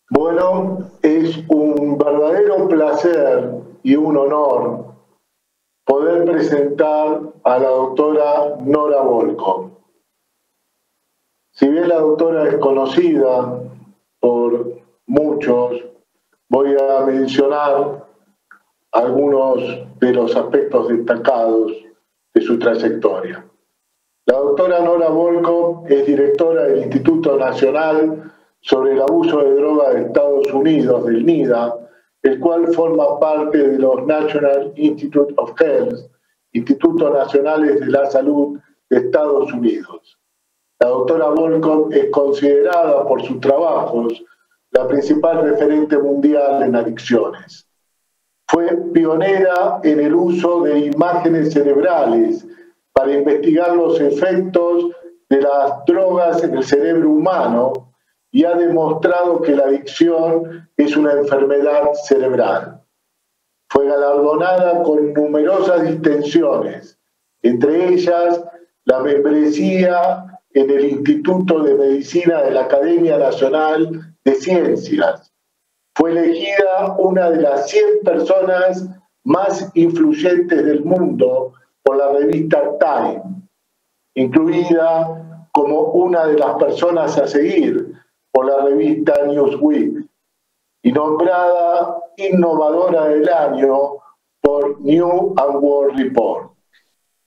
Bueno, es un verdadero placer y un honor poder presentar a la doctora Nora Volkow. Si bien la doctora es conocida por muchos, voy a mencionar algunos de los aspectos destacados de su trayectoria. La doctora Nora Volkow es directora del Instituto Nacional sobre el Abuso de Drogas de Estados Unidos, del NIDA, el cual forma parte de los National Institute of Health, Institutos Nacionales de la Salud de Estados Unidos. La doctora Volkow es considerada por sus trabajos la principal referente mundial en adicciones. Fue pionera en el uso de imágenes cerebrales para investigar los efectos de las drogas en el cerebro humano y ha demostrado que la adicción es una enfermedad cerebral. Fue galardonada con numerosas distinciones, entre ellas la membresía en el Instituto de Medicina de la Academia Nacional de Ciencias. Fue elegida una de las 100 personas más influyentes del mundo por la revista Time, incluida como una de las personas a seguir por la revista Newsweek y nombrada innovadora del año por New and World Report.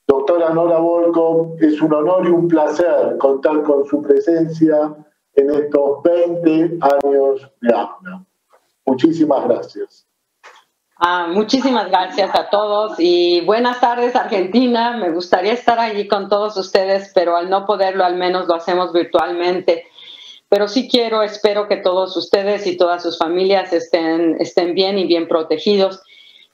Doctora Nora Volkow, es un honor y un placer contar con su presencia en estos 20 años de APNA. Muchísimas gracias. Muchísimas gracias a todos y buenas tardes, Argentina. Me gustaría estar allí con todos ustedes, pero al no poderlo, al menos lo hacemos virtualmente. Pero sí espero que todos ustedes y todas sus familias estén bien y bien protegidos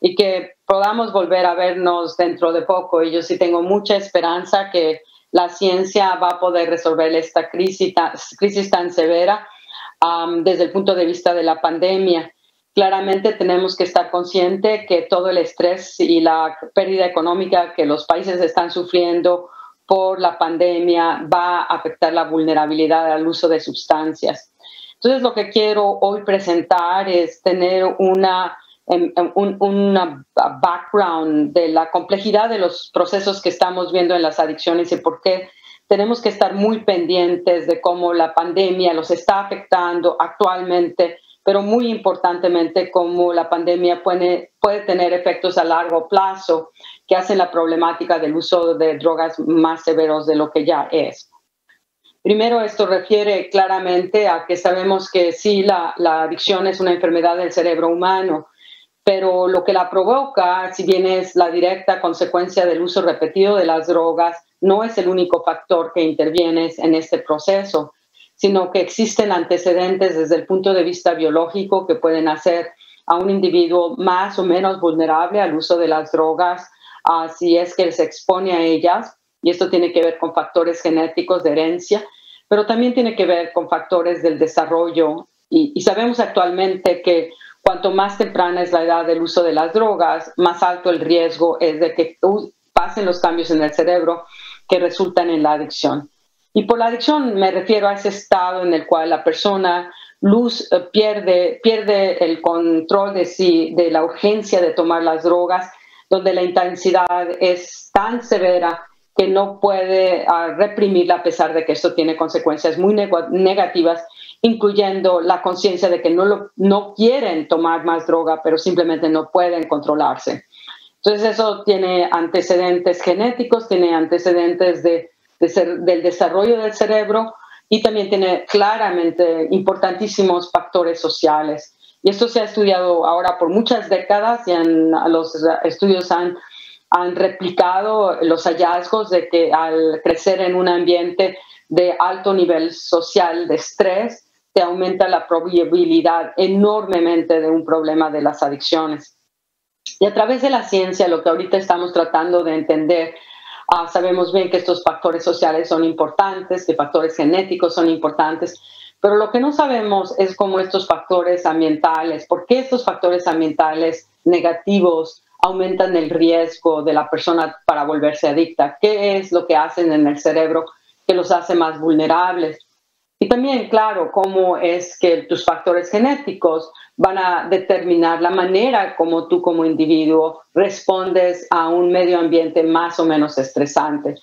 y que podamos volver a vernos dentro de poco. Y yo sí tengo mucha esperanza que la ciencia va a poder resolver esta crisis tan severa desde el punto de vista de la pandemia. Claramente tenemos que estar conscientes que todo el estrés y la pérdida económica que los países están sufriendo por la pandemia va a afectar la vulnerabilidad al uso de sustancias. Entonces, lo que quiero hoy presentar es tener una background de la complejidad de los procesos que estamos viendo en las adicciones y por qué tenemos que estar muy pendientes de cómo la pandemia los está afectando actualmente, pero muy importantemente cómo la pandemia puede tener efectos a largo plazo que hacen la problemática del uso de drogas más severos de lo que ya es. Primero, esto refiere claramente a que sabemos que sí, la adicción es una enfermedad del cerebro humano, pero lo que la provoca, si bien es la directa consecuencia del uso repetido de las drogas, no es el único factor que interviene en este proceso, sino que existen antecedentes desde el punto de vista biológico que pueden hacer a un individuo más o menos vulnerable al uso de las drogas si es que se expone a ellas, y esto tiene que ver con factores genéticos de herencia, pero también tiene que ver con factores del desarrollo, y sabemos actualmente que cuanto más temprana es la edad del uso de las drogas, más alto el riesgo es de que pasen los cambios en el cerebro que resultan en la adicción. Y por la adicción me refiero a ese estado en el cual la persona pierde el control de sí, de la urgencia de tomar las drogas, donde la intensidad es tan severa que no puede reprimirla a pesar de que esto tiene consecuencias muy negativas, incluyendo la conciencia de que no quieren tomar más droga, pero simplemente no pueden controlarse. Entonces eso tiene antecedentes genéticos, tiene antecedentes del desarrollo del cerebro y también tiene claramente importantísimos factores sociales. Y esto se ha estudiado ahora por muchas décadas y los estudios han replicado los hallazgos de que al crecer en un ambiente de alto nivel social de estrés, te aumenta la probabilidad enormemente de un problema de las adicciones. Y a través de la ciencia, lo que ahorita estamos tratando de entender, sabemos bien que estos factores sociales son importantes, que factores genéticos son importantes, pero lo que no sabemos es cómo estos factores ambientales, por qué estos factores ambientales negativos aumentan el riesgo de la persona para volverse adicta, qué es lo que hacen en el cerebro que los hace más vulnerables. Y también, claro, cómo es que tus factores genéticos van a determinar la manera como tú como individuo respondes a un medio ambiente más o menos estresante.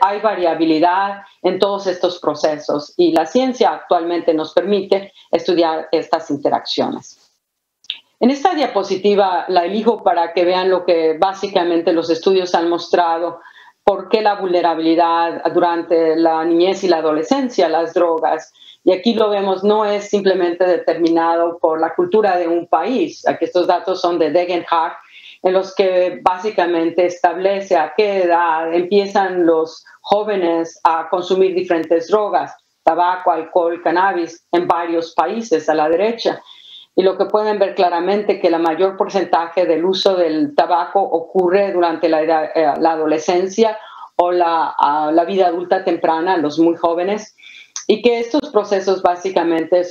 Hay variabilidad en todos estos procesos y la ciencia actualmente nos permite estudiar estas interacciones. En esta diapositiva la elijo para que vean lo que básicamente los estudios han mostrado, por qué la vulnerabilidad durante la niñez y la adolescencia a las drogas. Y aquí lo vemos, no es simplemente determinado por la cultura de un país. Aquí estos datos son de Degenhardt, en los que básicamente establece a qué edad empiezan los jóvenes a consumir diferentes drogas, tabaco, alcohol, cannabis, en varios países a la derecha. Y lo que pueden ver claramente que la mayor porcentaje del uso del tabaco ocurre durante la adolescencia o la vida adulta temprana, los muy jóvenes, y que estos procesos básicamente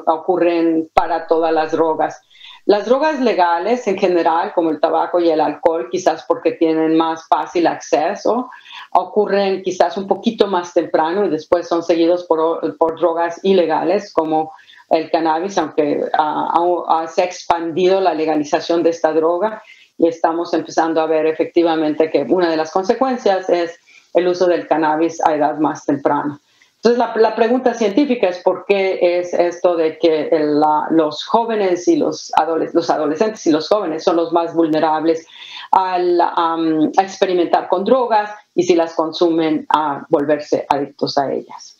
ocurren para todas las drogas. Las drogas legales en general, como el tabaco y el alcohol, quizás porque tienen más fácil acceso, ocurren quizás un poquito más temprano y después son seguidos por drogas ilegales como el cannabis, aunque se ha expandido la legalización de esta droga y estamos empezando a ver efectivamente que una de las consecuencias es el uso del cannabis a edad más temprana. Entonces la pregunta científica es por qué es esto de que los jóvenes y los adolescentes y los jóvenes son los más vulnerables a experimentar con drogas y si las consumen a volverse adictos a ellas.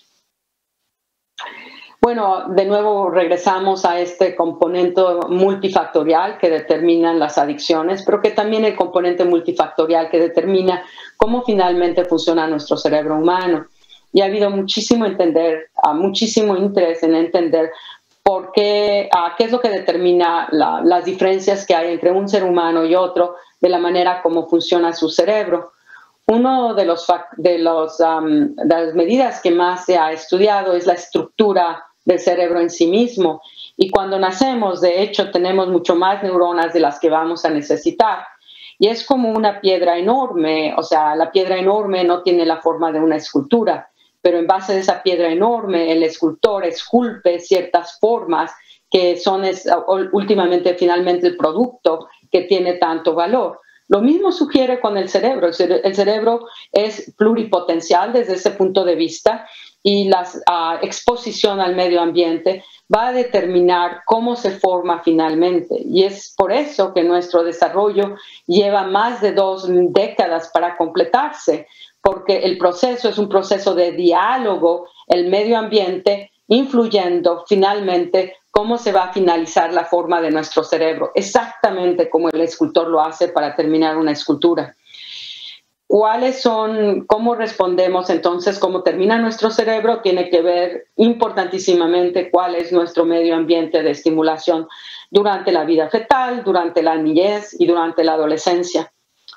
Bueno, de nuevo regresamos a este componente multifactorial que determinan las adicciones, pero que también el componente multifactorial que determina cómo finalmente funciona nuestro cerebro humano. Y ha habido muchísimo interés en entender por qué es lo que determina las diferencias que hay entre un ser humano y otro de la manera como funciona su cerebro. Una de las medidas que más se ha estudiado es la estructura del cerebro en sí mismo. Y cuando nacemos, de hecho, tenemos mucho más neuronas de las que vamos a necesitar. Y es como una piedra enorme, o sea, la piedra enorme no tiene la forma de una escultura, pero en base a esa piedra enorme, el escultor esculpe ciertas formas que son últimamente, finalmente, el producto que tiene tanto valor. Lo mismo sugiere con el cerebro. El cerebro es pluripotencial desde ese punto de vista y la exposición al medio ambiente va a determinar cómo se forma finalmente. Y es por eso que nuestro desarrollo lleva más de 2 décadas para completarse, porque el proceso es un proceso de diálogo, el medio ambiente influyendo finalmente cómo se va a finalizar la forma de nuestro cerebro, exactamente como el escultor lo hace para terminar una escultura. ¿Cómo respondemos entonces, cómo termina nuestro cerebro? Tiene que ver importantísimamente cuál es nuestro medio ambiente de estimulación durante la vida fetal, durante la niñez y durante la adolescencia.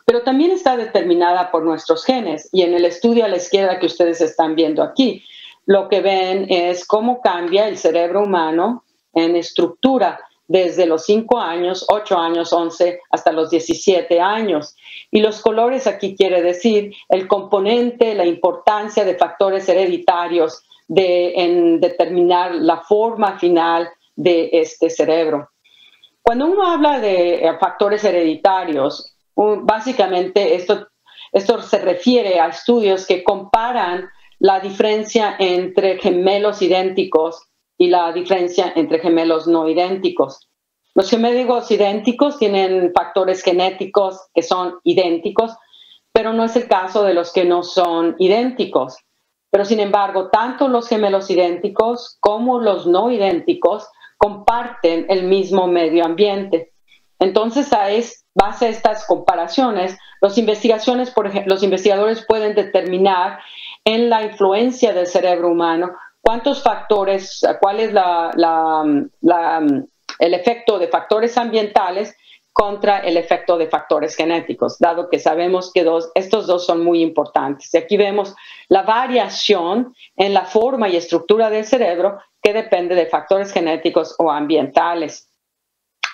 Pero también está determinada por nuestros genes y en el estudio a la izquierda que ustedes están viendo aquí, lo que ven es cómo cambia el cerebro humano en estructura desde los 5 años, 8 años, 11, hasta los 17 años. Y los colores aquí quiere decir el componente, la importancia de factores hereditarios en determinar la forma final de este cerebro. Cuando uno habla de factores hereditarios, básicamente esto se refiere a estudios que comparan la diferencia entre gemelos idénticos y la diferencia entre gemelos no idénticos. Los gemelos idénticos tienen factores genéticos que son idénticos, pero no es el caso de los que no son idénticos. Pero sin embargo, tanto los gemelos idénticos como los no idénticos comparten el mismo medio ambiente. Entonces, base a estas comparaciones, los investigadores pueden determinar en la influencia del cerebro humano cuántos factores, cuál es el efecto de factores ambientales contra el efecto de factores genéticos, dado que sabemos que estos dos son muy importantes. Y aquí vemos la variación en la forma y estructura del cerebro que depende de factores genéticos o ambientales.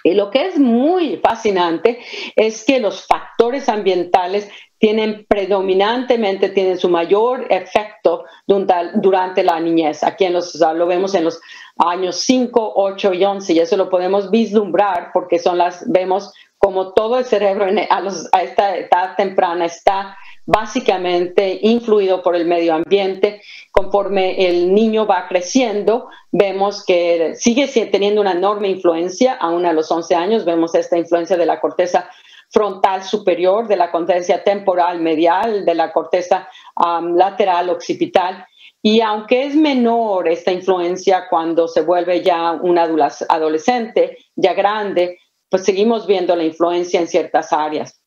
Y lo que es muy fascinante es que los factores ambientales tienen su mayor efecto efecto durante la niñez. Aquí lo vemos en los años 5, 8 y 11, y eso lo podemos vislumbrar porque vemos como todo el cerebro a esta edad temprana está básicamente influido por el medio ambiente. Conforme el niño va creciendo, vemos que sigue teniendo una enorme influencia, aún a los 11 años, vemos esta influencia de la corteza frontal superior, de la corteza temporal medial, de la corteza lateral occipital. Y aunque es menor esta influencia cuando se vuelve ya un adolescente, ya grande, pues seguimos viendo la influencia en ciertas áreas.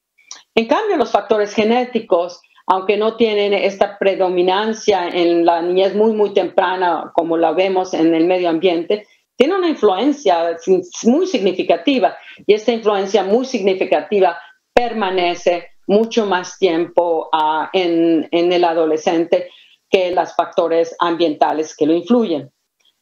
En cambio, los factores genéticos, aunque no tienen esta predominancia en la niñez muy, muy temprana, como la vemos en el medio ambiente, tienen una influencia muy significativa, y esta influencia muy significativa permanece mucho más tiempo en el adolescente que los factores ambientales que lo influyen.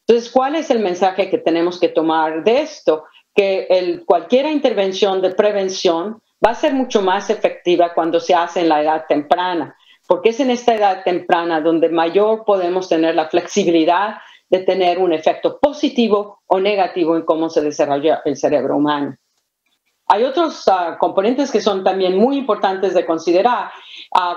Entonces, ¿cuál es el mensaje que tenemos que tomar de esto? Que cualquier intervención de prevención va a ser mucho más efectiva cuando se hace en la edad temprana, porque es en esta edad temprana donde mayor podemos tener la flexibilidad de tener un efecto positivo o negativo en cómo se desarrolla el cerebro humano. Hay otros componentes que son también muy importantes de considerar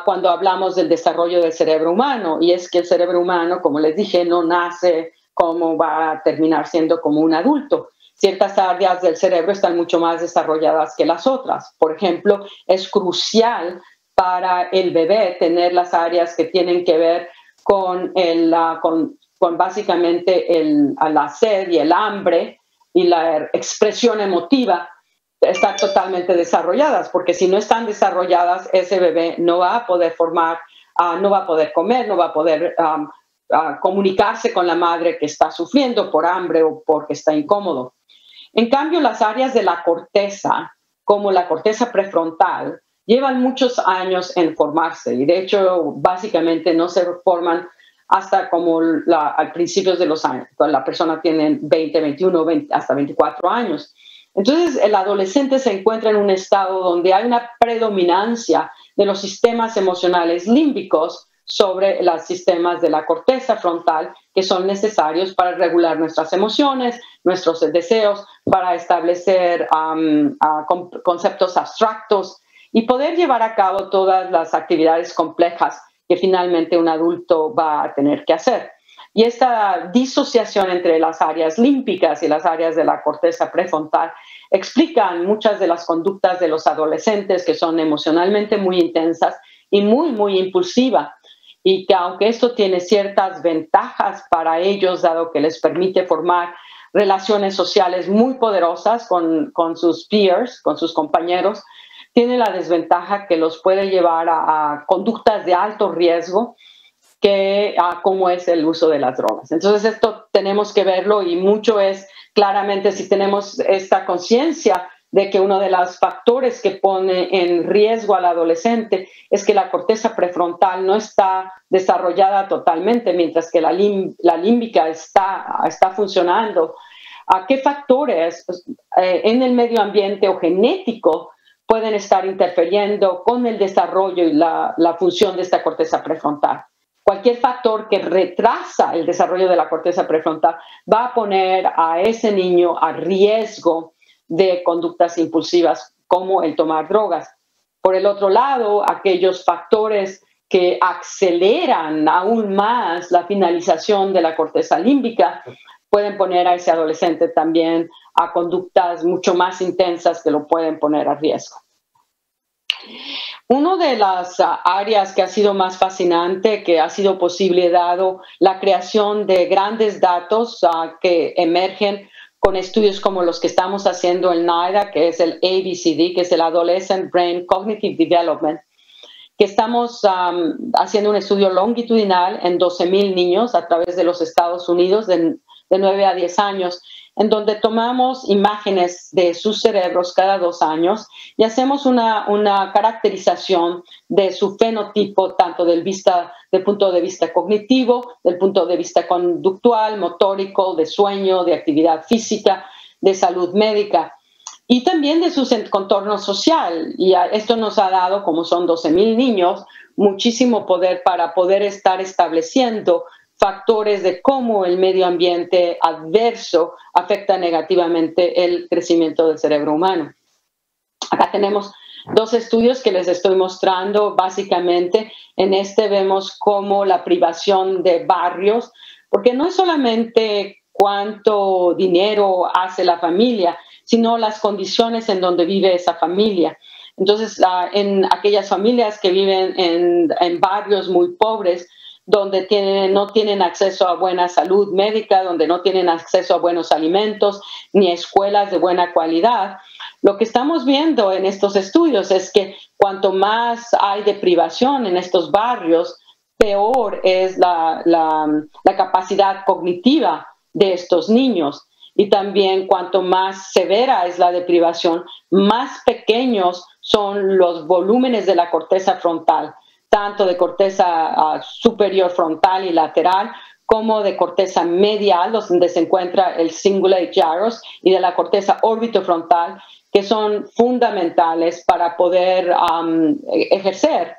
cuando hablamos del desarrollo del cerebro humano, y es que el cerebro humano, como les dije, no nace como va a terminar siendo como un adulto. Ciertas áreas del cerebro están mucho más desarrolladas que las otras. Por ejemplo, es crucial para el bebé tener las áreas que tienen que ver con básicamente la sed y el hambre y la expresión emotiva, están totalmente desarrolladas, porque si no están desarrolladas, ese bebé no va a poder no va a poder comer, no va a poder comunicarse con la madre que está sufriendo por hambre o porque está incómodo. En cambio, las áreas de la corteza, como la corteza prefrontal, llevan muchos años en formarse, y de hecho, básicamente no se forman hasta como al principio de los años, cuando la persona tiene 20, 21, 20, hasta 24 años. Entonces, el adolescente se encuentra en un estado donde hay una predominancia de los sistemas emocionales límbicos sobre los sistemas de la corteza frontal, que son necesarios para regular nuestras emociones, nuestros deseos, para establecer conceptos abstractos y poder llevar a cabo todas las actividades complejas que finalmente un adulto va a tener que hacer. Y esta disociación entre las áreas límbicas y las áreas de la corteza prefrontal explican muchas de las conductas de los adolescentes, que son emocionalmente muy intensas y muy, muy impulsivas. Y que aunque esto tiene ciertas ventajas para ellos, dado que les permite formar relaciones sociales muy poderosas con sus peers, con sus compañeros, tiene la desventaja que los puede llevar a conductas de alto riesgo, como es el uso de las drogas. Entonces esto tenemos que verlo, y mucho es claramente si tenemos esta conciencia de que uno de los factores que pone en riesgo al adolescente es que la corteza prefrontal no está desarrollada totalmente, mientras que la límbica está funcionando. ¿A qué factores en el medio ambiente o genético pueden estar interfiriendo con el desarrollo y la función de esta corteza prefrontal? Cualquier factor que retrasa el desarrollo de la corteza prefrontal va a poner a ese niño a riesgo de conductas impulsivas como el tomar drogas. Por el otro lado, aquellos factores que aceleran aún más la finalización de la corteza límbica pueden poner a ese adolescente también a conductas mucho más intensas que lo pueden poner a riesgo. Una de las áreas que ha sido más fascinante, que ha sido posible dado la creación de grandes datos que emergen con estudios como los que estamos haciendo en NIDA, que es el ABCD, que es el Adolescent Brain Cognitive Development, que estamos haciendo un estudio longitudinal en 12,000 niños a través de los Estados Unidos de 9 a 10 años, en donde tomamos imágenes de sus cerebros cada 2 años y hacemos una caracterización de su fenotipo, tanto del punto de vista cognitivo, del punto de vista conductual, motórico, de sueño, de actividad física, de salud médica, y también de su contorno social. Y esto nos ha dado, como son 12,000 niños, muchísimo poder para poder estar estableciendo factores de cómo el medio ambiente adverso afecta negativamente el crecimiento del cerebro humano. Acá tenemos dos estudios que les estoy mostrando. Básicamente, en este vemos cómo la privación de barrios, porque no es solamente cuánto dinero hace la familia, sino las condiciones en donde vive esa familia. Entonces, en aquellas familias que viven en barrios muy pobres, donde no tienen acceso a buena salud médica, donde no tienen acceso a buenos alimentos, ni a escuelas de buena calidad, lo que estamos viendo en estos estudios es que cuanto más hay de privación en estos barrios, peor es la capacidad cognitiva de estos niños. Y también cuanto más severa es la deprivación, más pequeños son los volúmenes de la corteza frontal, tanto de corteza superior frontal y lateral, como de corteza medial, donde se encuentra el cingulate gyrus, y de la corteza orbitofrontal, que son fundamentales para poder ejercer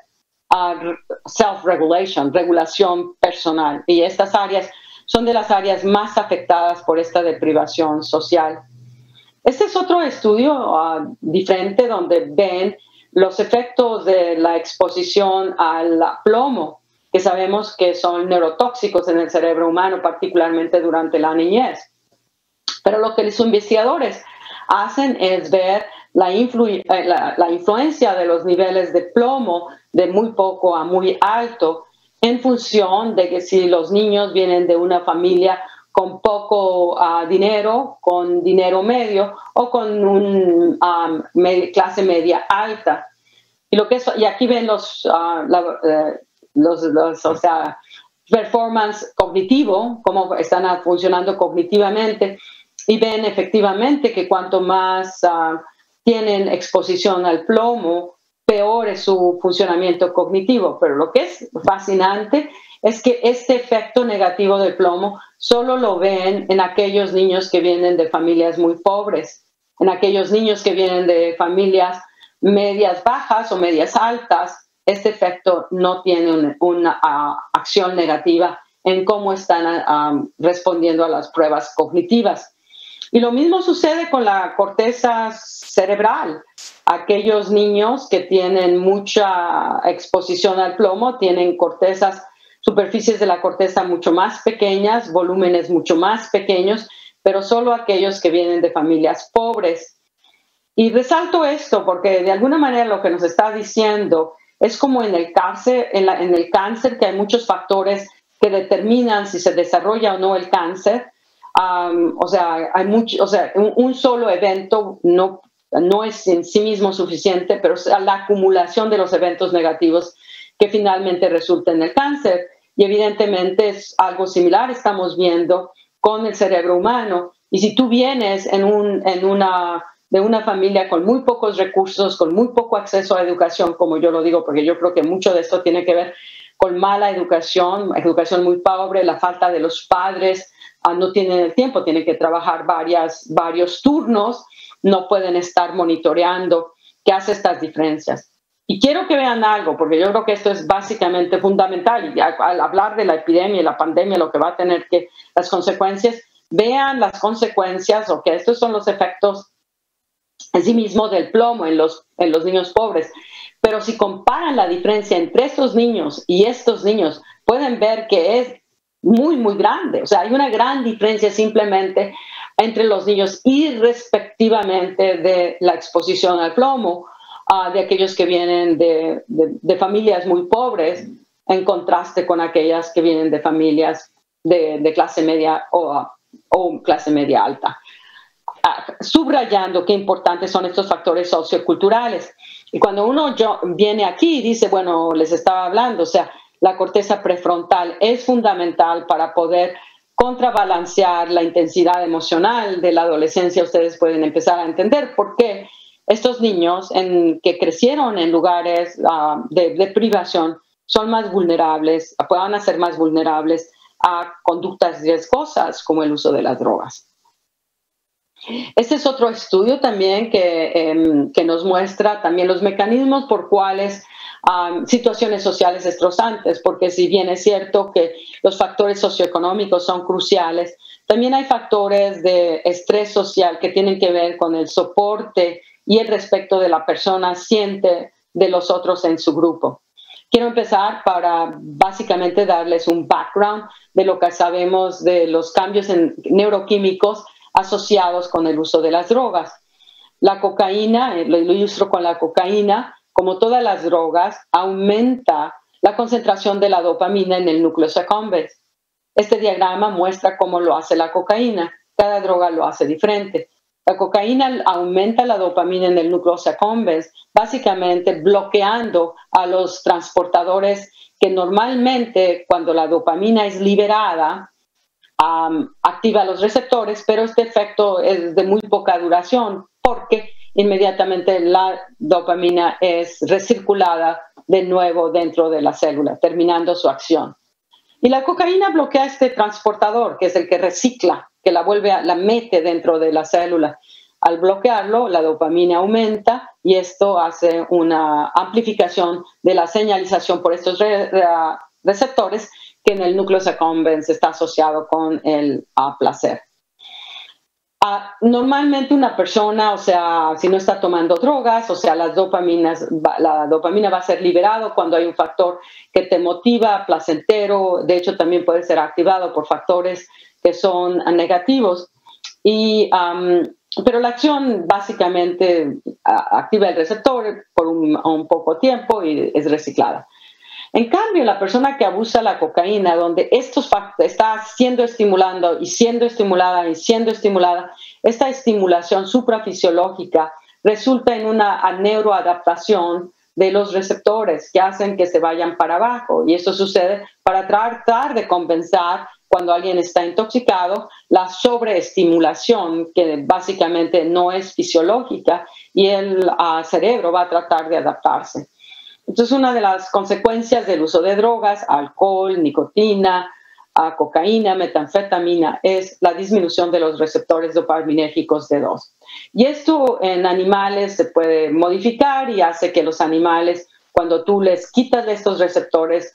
self-regulation, regulación personal. Y estas áreas son de las áreas más afectadas por esta deprivación social. Este es otro estudio diferente donde ven los efectos de la exposición al plomo, que sabemos que son neurotóxicos en el cerebro humano, particularmente durante la niñez. Pero lo que los investigadores hacen es ver la influencia de los niveles de plomo de muy poco a muy alto en función de que si los niños vienen de una familia con poco dinero, con dinero medio o con una clase media alta. Y aquí ven los performance cognitivo, cómo están funcionando cognitivamente, y ven efectivamente que cuanto más tienen exposición al plomo, peor es su funcionamiento cognitivo. Pero lo que es fascinante es que este efecto negativo del plomo solo lo ven en aquellos niños que vienen de familias muy pobres, en aquellos niños que vienen de familias medias bajas o medias altas. Este efecto no tiene una acción negativa en cómo están respondiendo a las pruebas cognitivas. Y lo mismo sucede con la corteza cerebral. Aquellos niños que tienen mucha exposición al plomo tienen superficies de la corteza mucho más pequeñas, volúmenes mucho más pequeños, pero solo aquellos que vienen de familias pobres. Y resalto esto porque de alguna manera lo que nos está diciendo es como en el cáncer, en el cáncer, que hay muchos factores que determinan si se desarrolla o no el cáncer. Un solo evento no es en sí mismo suficiente, pero es la acumulación de los eventos negativos que finalmente resulta en el cáncer. Y evidentemente es algo similar estamos viendo con el cerebro humano. Y si tú vienes de una familia con muy pocos recursos, con muy poco acceso a educación, como yo lo digo, porque yo creo que mucho de esto tiene que ver con mala educación muy pobre, la falta de los padres, no tienen el tiempo, tienen que trabajar varios turnos, no pueden estar monitoreando, ¿qué hace estas diferencias? Y quiero que vean algo, porque yo creo que esto es básicamente fundamental. Y al hablar de la epidemia y la pandemia, lo que va a tener las consecuencias, vean las consecuencias, o que estos son los efectos en sí mismo del plomo en los niños pobres. Pero si comparan la diferencia entre estos niños y estos niños, pueden ver que es muy, muy grande. O sea, hay una gran diferencia simplemente entre los niños y respectivamente de la exposición al plomo de aquellos que vienen de familias muy pobres en contraste con aquellas que vienen de familias de clase media o clase media alta. Subrayando qué importantes son estos factores socioculturales. Y cuando uno viene aquí y dice, bueno, les estaba hablando, o sea, la corteza prefrontal es fundamental para poder contrabalancear la intensidad emocional de la adolescencia. Ustedes pueden empezar a entender por qué estos niños que crecieron en lugares de privación son más vulnerables, puedan ser más vulnerables a conductas riesgosas como el uso de las drogas. Este es otro estudio también que nos muestra también los mecanismos por cuales situaciones sociales estresantes, porque si bien es cierto que los factores socioeconómicos son cruciales, también hay factores de estrés social que tienen que ver con el soporte y el respeto de la persona siente de los otros en su grupo. Quiero empezar para básicamente darles un background de lo que sabemos de los cambios neuroquímicos asociados con el uso de las drogas. La cocaína, lo ilustro con la cocaína, como todas las drogas, aumenta la concentración de la dopamina en el núcleo accumbens. Este diagrama muestra cómo lo hace la cocaína. Cada droga lo hace diferente. La cocaína aumenta la dopamina en el núcleo accumbens, básicamente bloqueando a los transportadores que normalmente cuando la dopamina es liberada, activa los receptores, pero este efecto es de muy poca duración porque inmediatamente la dopamina es recirculada de nuevo dentro de la célula, terminando su acción. Y la cocaína bloquea este transportador, que es el que recicla, que la mete dentro de la célula. Al bloquearlo, la dopamina aumenta y esto hace una amplificación de la señalización por estos receptores que en el núcleo accumbens está asociado con el placer. Normalmente una persona, o sea, si no está tomando drogas, o sea, la dopamina va a ser liberado cuando hay un factor que te motiva, placentero, de hecho también puede ser activado por factores que son negativos. Pero la acción básicamente activa el receptor por un poco tiempo y es reciclada. En cambio, la persona que abusa la cocaína, donde estos factores está siendo estimulado y siendo estimulada y siendo estimulada, esta estimulación suprafisiológica resulta en una neuroadaptación de los receptores que hacen que se vayan para abajo. Y eso sucede para tratar de compensar cuando alguien está intoxicado la sobreestimulación que básicamente no es fisiológica y el cerebro va a tratar de adaptarse. Entonces, una de las consecuencias del uso de drogas, alcohol, nicotina, cocaína, metanfetamina, es la disminución de los receptores dopaminérgicos D2. Y esto en animales se puede modificar y hace que los animales, cuando tú les quitas estos receptores,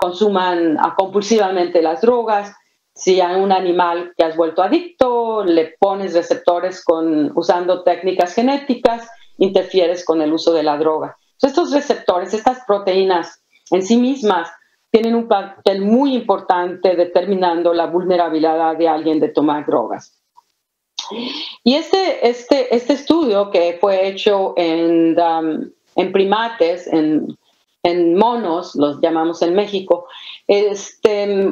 consuman compulsivamente las drogas. Si a un animal que has vuelto adicto le pones receptores usando técnicas genéticas, interfieres con el uso de la droga. Estos receptores, estas proteínas en sí mismas, tienen un papel muy importante determinando la vulnerabilidad de alguien de tomar drogas. Y este estudio que fue hecho en primates, en monos, los llamamos en México,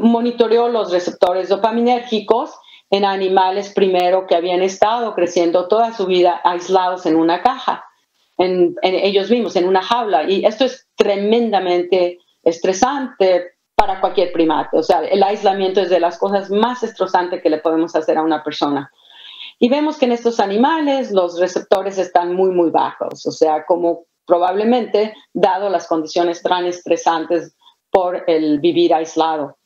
monitoreó los receptores dopaminérgicos en animales primero que habían estado creciendo toda su vida aislados en una caja. En ellos mismos, en una jaula, y esto es tremendamente estresante para cualquier primate. O sea, el aislamiento es de las cosas más estresantes que le podemos hacer a una persona. Y vemos que en estos animales los receptores están muy, muy bajos, o sea, como probablemente dado las condiciones tan estresantes por el vivir aislado.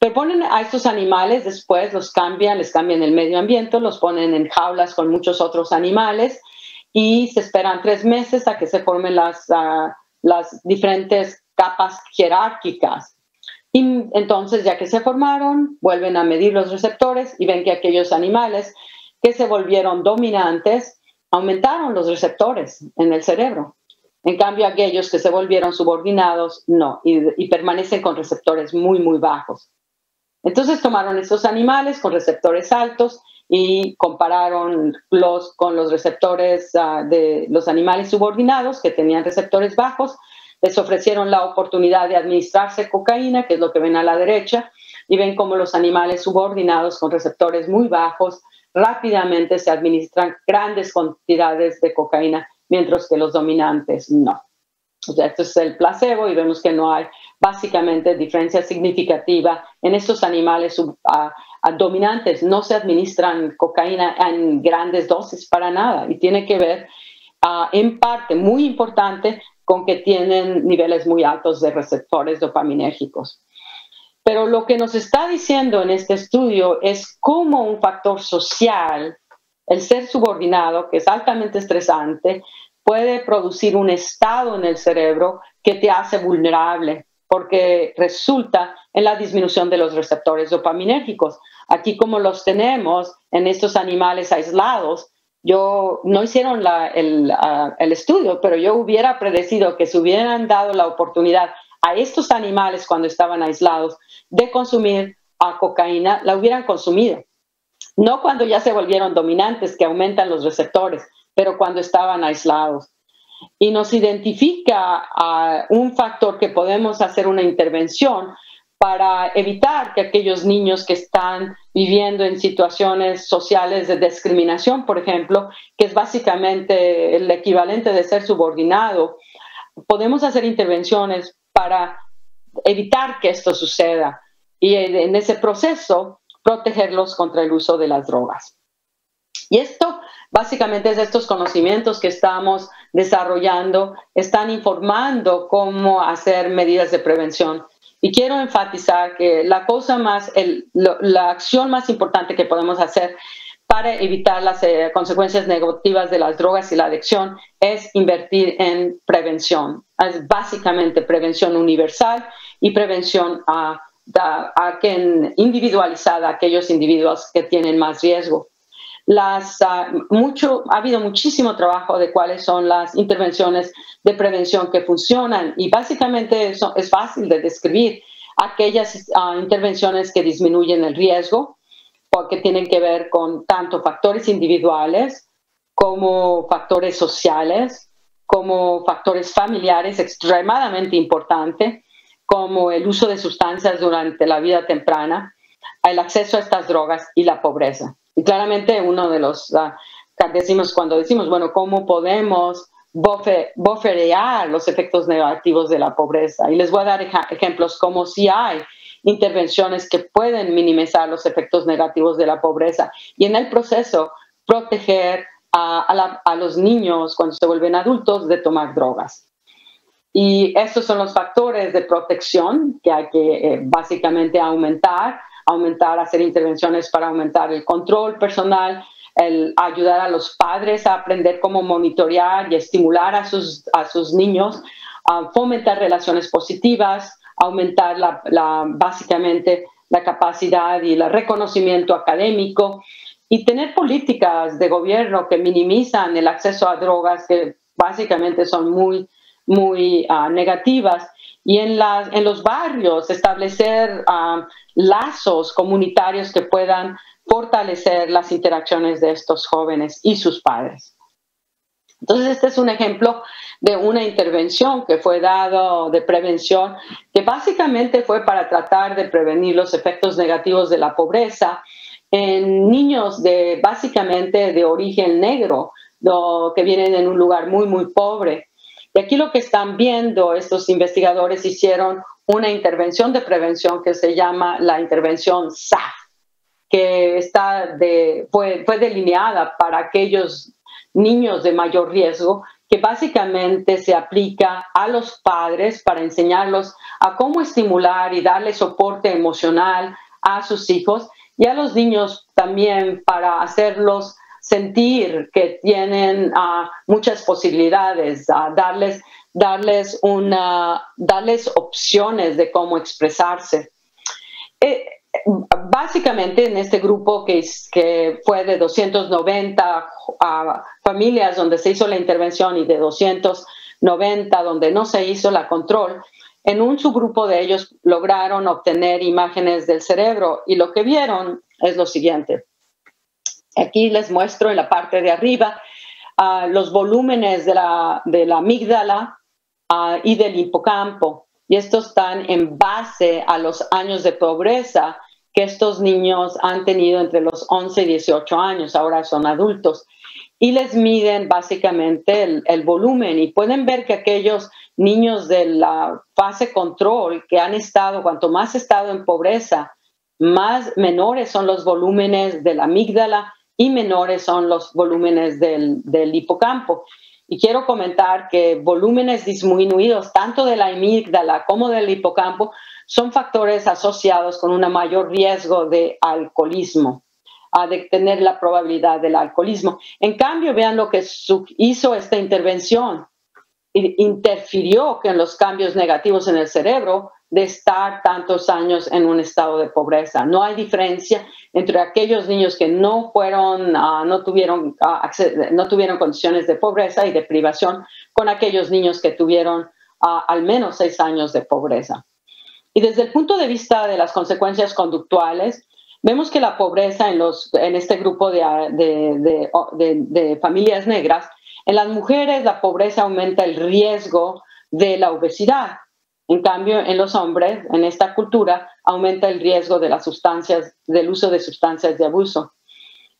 Pero ponen a estos animales, después les cambian el medio ambiente, los ponen en jaulas con muchos otros animales, y se esperan 3 meses a que se formen las diferentes capas jerárquicas. Y entonces, ya que se formaron, vuelven a medir los receptores y ven que aquellos animales que se volvieron dominantes aumentaron los receptores en el cerebro. En cambio, aquellos que se volvieron subordinados, no, y permanecen con receptores muy, muy bajos. Entonces tomaron estos animales con receptores altos y compararon con los receptores de los animales subordinados que tenían receptores bajos. Les ofrecieron la oportunidad de administrarse cocaína, que es lo que ven a la derecha, y ven cómo los animales subordinados con receptores muy bajos rápidamente se administran grandes cantidades de cocaína, mientras que los dominantes no. O sea, esto es el placebo y vemos que no hay básicamente diferencia significativa en estos animales dominantes. No se administran cocaína en grandes dosis para nada y tiene que ver en parte muy importante con que tienen niveles muy altos de receptores dopaminérgicos. Pero lo que nos está diciendo en este estudio es cómo un factor social, el ser subordinado, que es altamente estresante, puede producir un estado en el cerebro que te hace vulnerable, porque resulta en la disminución de los receptores dopaminérgicos. Aquí, como los tenemos en estos animales aislados, no hicieron el estudio, pero yo hubiera predecido que si hubieran dado la oportunidad a estos animales cuando estaban aislados de consumir cocaína, la hubieran consumido. No cuando ya se volvieron dominantes, que aumentan los receptores, pero cuando estaban aislados. Y nos identifica un factor que podemos hacer una intervención para evitar que aquellos niños que están viviendo en situaciones sociales de discriminación, por ejemplo, que es básicamente el equivalente de ser subordinado, podemos hacer intervenciones para evitar que esto suceda y en ese proceso protegerlos contra el uso de las drogas. Y esto básicamente es estos conocimientos que estamos desarrollando, están informando cómo hacer medidas de prevención. Y quiero enfatizar que la acción más importante que podemos hacer para evitar las consecuencias negativas de las drogas y la adicción es invertir en prevención. Es básicamente prevención universal y prevención individualizada a aquellos individuos que tienen más riesgo. Ha habido muchísimo trabajo de cuáles son las intervenciones de prevención que funcionan y básicamente es fácil de describir aquellas intervenciones que disminuyen el riesgo porque tienen que ver con tanto factores individuales como factores sociales, como factores familiares extremadamente importantes, como el uso de sustancias durante la vida temprana, el acceso a estas drogas y la pobreza. Y claramente uno de los, cuando decimos, bueno, ¿cómo podemos bofetear los efectos negativos de la pobreza? Y les voy a dar ejemplos como si hay intervenciones que pueden minimizar los efectos negativos de la pobreza y en el proceso proteger a los niños cuando se vuelven adultos de tomar drogas. Y estos son los factores de protección que hay que básicamente aumentar, hacer intervenciones para aumentar el control personal, ayudar a los padres a aprender cómo monitorear y estimular a sus niños, fomentar relaciones positivas, aumentar básicamente la capacidad y el reconocimiento académico y tener políticas de gobierno que minimizan el acceso a drogas que básicamente son muy negativas. Y en los barrios establecer lazos comunitarios que puedan fortalecer las interacciones de estos jóvenes y sus padres. Entonces, este es un ejemplo de una intervención que fue dado de prevención, que básicamente fue para tratar de prevenir los efectos negativos de la pobreza en niños básicamente de origen negro, que vienen en un lugar muy pobre. Y aquí lo que están viendo, estos investigadores hicieron una intervención de prevención que se llama la intervención SAF, que fue delineada para aquellos niños de mayor riesgo, que básicamente se aplica a los padres para enseñarlos a cómo estimular y darle soporte emocional a sus hijos y a los niños también para hacerlos sentir que tienen muchas posibilidades, darles opciones de cómo expresarse. Básicamente en este grupo que fue de 290 familias donde se hizo la intervención y de 290 donde no se hizo la control, en un subgrupo de ellos lograron obtener imágenes del cerebro y lo que vieron es lo siguiente. Aquí les muestro en la parte de arriba los volúmenes de la amígdala y del hipocampo. Y estos están en base a los años de pobreza que estos niños han tenido entre los 11 y 18 años. Ahora son adultos. Y les miden básicamente el volumen. Y pueden ver que aquellos niños de la fase control que han estado, cuanto más estado en pobreza, más menores son los volúmenes de la amígdala y menores son los volúmenes del hipocampo. Y quiero comentar que volúmenes disminuidos tanto de la amígdala como del hipocampo son factores asociados con un mayor riesgo de alcoholismo, de tener la probabilidad del alcoholismo. En cambio, vean lo que hizo esta intervención. interfirió con los cambios negativos en el cerebro de estar tantos años en un estado de pobreza. No hay diferencia entre aquellos niños que no tuvieron condiciones de pobreza y de privación con aquellos niños que tuvieron al menos 6 años de pobreza. Y desde el punto de vista de las consecuencias conductuales, vemos que la pobreza en este grupo de familias negras, en las mujeres la pobreza aumenta el riesgo de la obesidad. En cambio, en los hombres, en esta cultura, aumenta el riesgo de del uso de sustancias de abuso.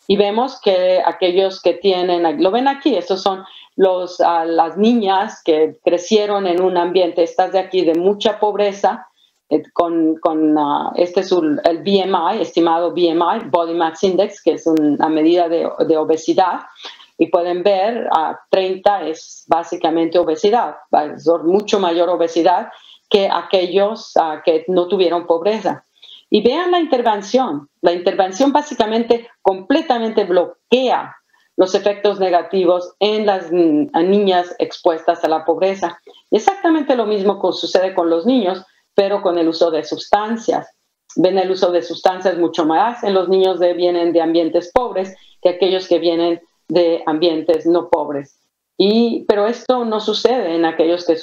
Y vemos que aquellos que tienen, lo ven aquí, estos son las niñas que crecieron en un ambiente, estas de aquí, de mucha pobreza, este es el BMI, estimado BMI, Body Mass Index, que es una medida de obesidad. Y pueden ver, 30 es básicamente obesidad, es mucho mayor obesidad que aquellos que no tuvieron pobreza. Y vean la intervención. La intervención básicamente completamente bloquea los efectos negativos en las niñas expuestas a la pobreza. Exactamente lo mismo que sucede con los niños, pero con el uso de sustancias. Ven el uso de sustancias mucho más en los niños que vienen de ambientes pobres que aquellos que vienen de ambientes no pobres. Pero esto no sucede en aquellos que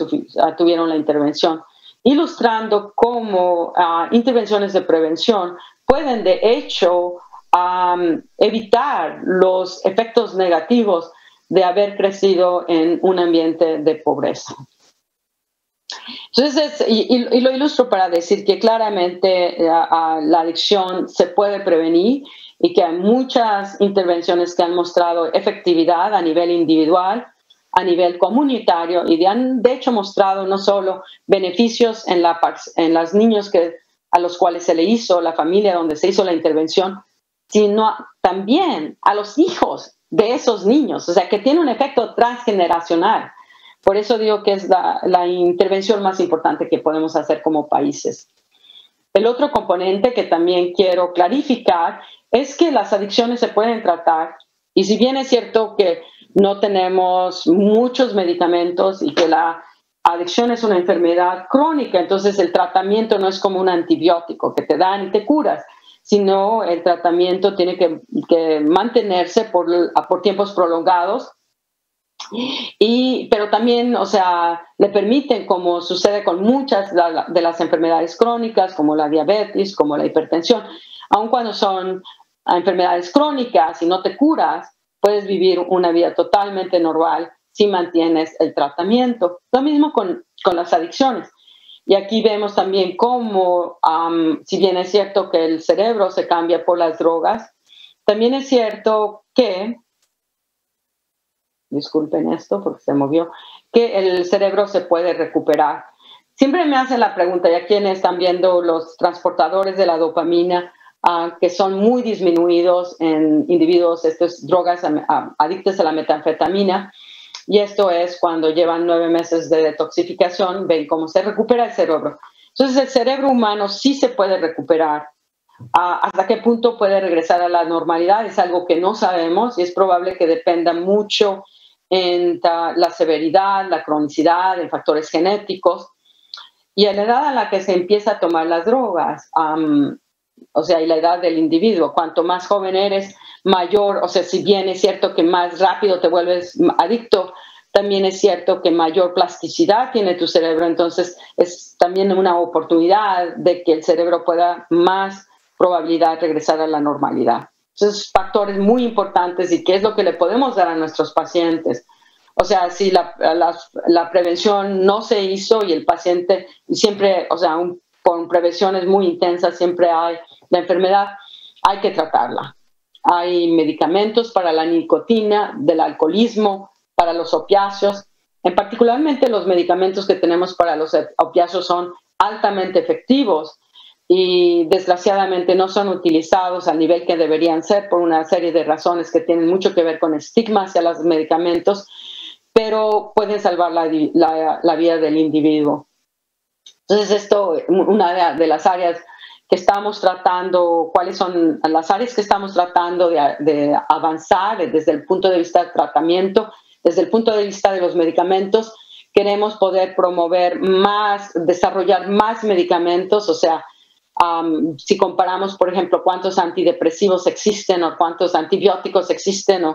tuvieron la intervención, ilustrando cómo intervenciones de prevención pueden de hecho evitar los efectos negativos de haber crecido en un ambiente de pobreza. Entonces, y lo ilustro para decir que claramente la adicción se puede prevenir y que hay muchas intervenciones que han mostrado efectividad a nivel individual, a nivel comunitario, y han de hecho mostrado no solo beneficios en los niños a los cuales se le hizo, la familia donde se hizo la intervención, sino también a los hijos de esos niños, o sea, que tiene un efecto transgeneracional. Por eso digo que es la intervención más importante que podemos hacer como países. El otro componente que también quiero clarificar es que las adicciones se pueden tratar, y si bien es cierto que no tenemos muchos medicamentos y que la adicción es una enfermedad crónica, entonces el tratamiento no es como un antibiótico que te dan y te curas, sino el tratamiento tiene que mantenerse por tiempos prolongados. Pero también, o sea, le permiten, como sucede con muchas de las enfermedades crónicas, como la diabetes, como la hipertensión, aun cuando son enfermedades crónicas y no te curas, puedes vivir una vida totalmente normal si mantienes el tratamiento. Lo mismo con las adicciones. Y aquí vemos también cómo, si bien es cierto que el cerebro se cambia por las drogas, también es cierto que, disculpen esto porque se movió, que el cerebro se puede recuperar. Siempre me hacen la pregunta, ya quienes están viendo los transportadores de la dopamina, que son muy disminuidos en individuos, estas drogas adictas a la metanfetamina, y esto es cuando llevan 9 meses de detoxificación, ven cómo se recupera el cerebro. Entonces el cerebro humano sí se puede recuperar. ¿Hasta qué punto puede regresar a la normalidad? Es algo que no sabemos y es probable que dependa mucho en la severidad, la cronicidad, en factores genéticos y a la edad a la que se empieza a tomar las drogas, o sea, y la edad del individuo. Cuanto más joven eres, mayor, o sea, si bien es cierto que más rápido te vuelves adicto, también es cierto que mayor plasticidad tiene tu cerebro, entonces es también una oportunidad de que el cerebro pueda más probabilidad de regresar a la normalidad. Entonces, factores muy importantes y qué es lo que le podemos dar a nuestros pacientes. O sea, si la prevención no se hizo y el paciente siempre, o sea, con prevenciones muy intensas siempre hay la enfermedad, hay que tratarla. Hay medicamentos para la nicotina, del alcoholismo, para los opiáceos. En particularmente los medicamentos que tenemos para los opiáceos son altamente efectivos y desgraciadamente no son utilizados al nivel que deberían ser por una serie de razones que tienen mucho que ver con estigma hacia los medicamentos, pero pueden salvar la vida del individuo. Entonces esto, una de las áreas que estamos tratando, cuáles son las áreas que estamos tratando de avanzar desde el punto de vista del tratamiento, desde el punto de vista de los medicamentos, queremos poder promover más, desarrollar más medicamentos, o sea, si comparamos, por ejemplo, cuántos antidepresivos existen o cuántos antibióticos existen,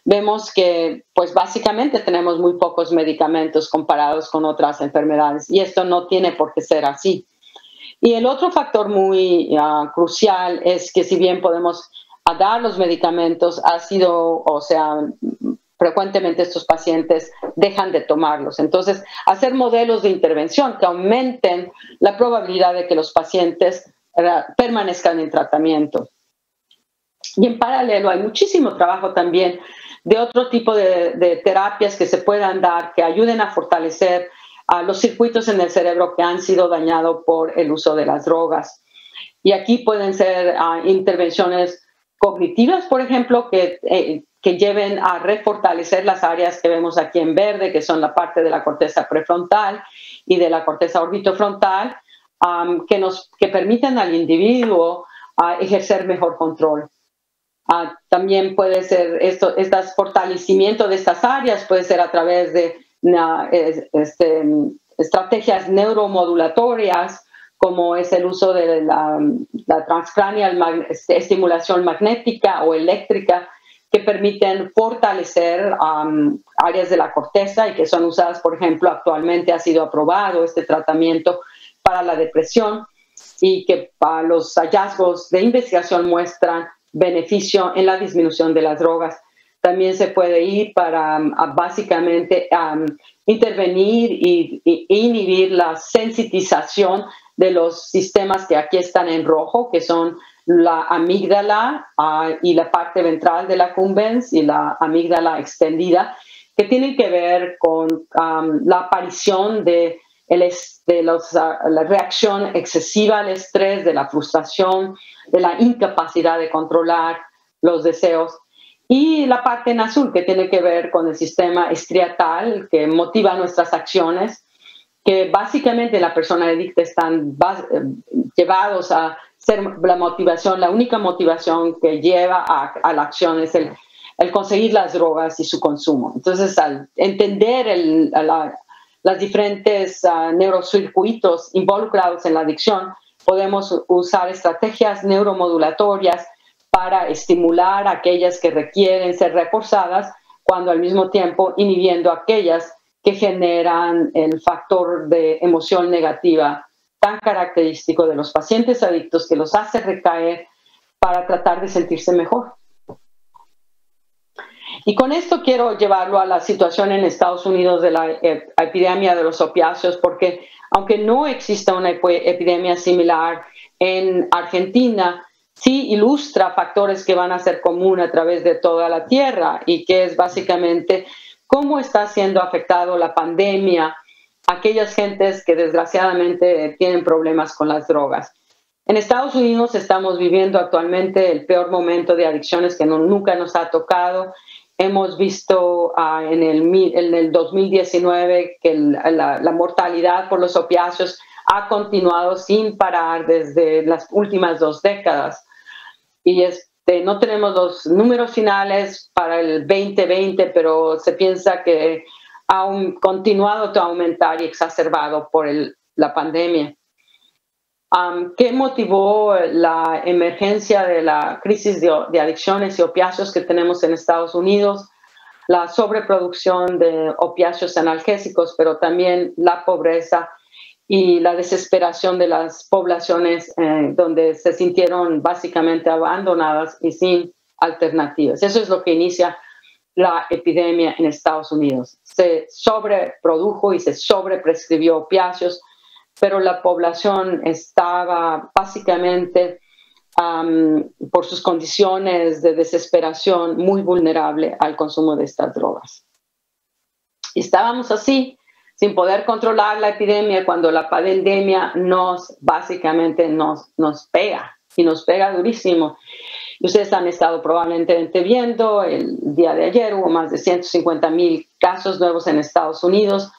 vemos que pues básicamente tenemos muy pocos medicamentos comparados con otras enfermedades y esto no tiene por qué ser así. Y el otro factor muy crucial es que si bien podemos dar los medicamentos, frecuentemente estos pacientes dejan de tomarlos. Entonces, hacer modelos de intervención que aumenten la probabilidad de que los pacientes permanezcan en tratamiento. Y en paralelo hay muchísimo trabajo también de otro tipo de terapias que se puedan dar, que ayuden a fortalecer los circuitos en el cerebro que han sido dañados por el uso de las drogas. Y aquí pueden ser intervenciones cognitivas, por ejemplo, que lleven a refortalecer las áreas que vemos aquí en verde, que son la parte de la corteza prefrontal y de la corteza orbitofrontal, que permiten al individuo ejercer mejor control. También puede ser este fortalecimiento de estas áreas, puede ser a través de estrategias neuromodulatorias, como es el uso de la transcranial estimulación magnética o eléctrica, que permiten fortalecer áreas de la corteza y que son usadas, por ejemplo, actualmente ha sido aprobado este tratamiento para la depresión y que los hallazgos de investigación muestran beneficio en la disminución de las drogas. También se puede ir para básicamente intervenir e inhibir la sensitización de los sistemas que aquí están en rojo, que son la amígdala y la parte ventral de la accumbens y la amígdala extendida, que tienen que ver con la aparición de la reacción excesiva al estrés, de la frustración, de la incapacidad de controlar los deseos. Y la parte en azul, que tiene que ver con el sistema estriatal, que motiva nuestras acciones, que básicamente la persona adicta están llevados a ser la única motivación que lleva a la acción es el conseguir las drogas y su consumo. Entonces, al entender las diferentes neurocircuitos involucrados en la adicción, podemos usar estrategias neuromodulatorias para estimular a aquellas que requieren ser reforzadas, cuando al mismo tiempo inhibiendo aquellas que generan el factor de emoción negativa tan característico de los pacientes adictos, que los hace recaer para tratar de sentirse mejor. Y con esto quiero llevarlo a la situación en Estados Unidos de la epidemia de los opiáceos, porque aunque no exista una epidemia similar en Argentina, sí ilustra factores que van a ser comunes a través de toda la tierra y que es básicamente cómo está siendo afectado la pandemia a aquellas gentes que desgraciadamente tienen problemas con las drogas. En Estados Unidos estamos viviendo actualmente el peor momento de adicciones que nunca nos ha tocado. Hemos visto en el 2019 que la mortalidad por los opiáceos ha continuado sin parar desde las últimas 2 décadas. Y no tenemos los números finales para el 2020, pero se piensa que ha continuado a aumentar y exacerbado por la pandemia. ¿Qué motivó la emergencia de la crisis de adicciones y opiáceos que tenemos en Estados Unidos? La sobreproducción de opiáceos analgésicos, pero también la pobreza y la desesperación de las poblaciones donde se sintieron básicamente abandonadas y sin alternativas. Eso es lo que inicia la epidemia en Estados Unidos. Se sobreprodujo y se sobreprescribió opiáceos, pero la población estaba básicamente, por sus condiciones de desesperación, muy vulnerable al consumo de estas drogas. Y estábamos así, sin poder controlar la epidemia, cuando la pandemia básicamente nos pega, y nos pega durísimo. Y ustedes han estado probablemente viendo, el día de ayer hubo más de 150,000 casos nuevos en Estados Unidos,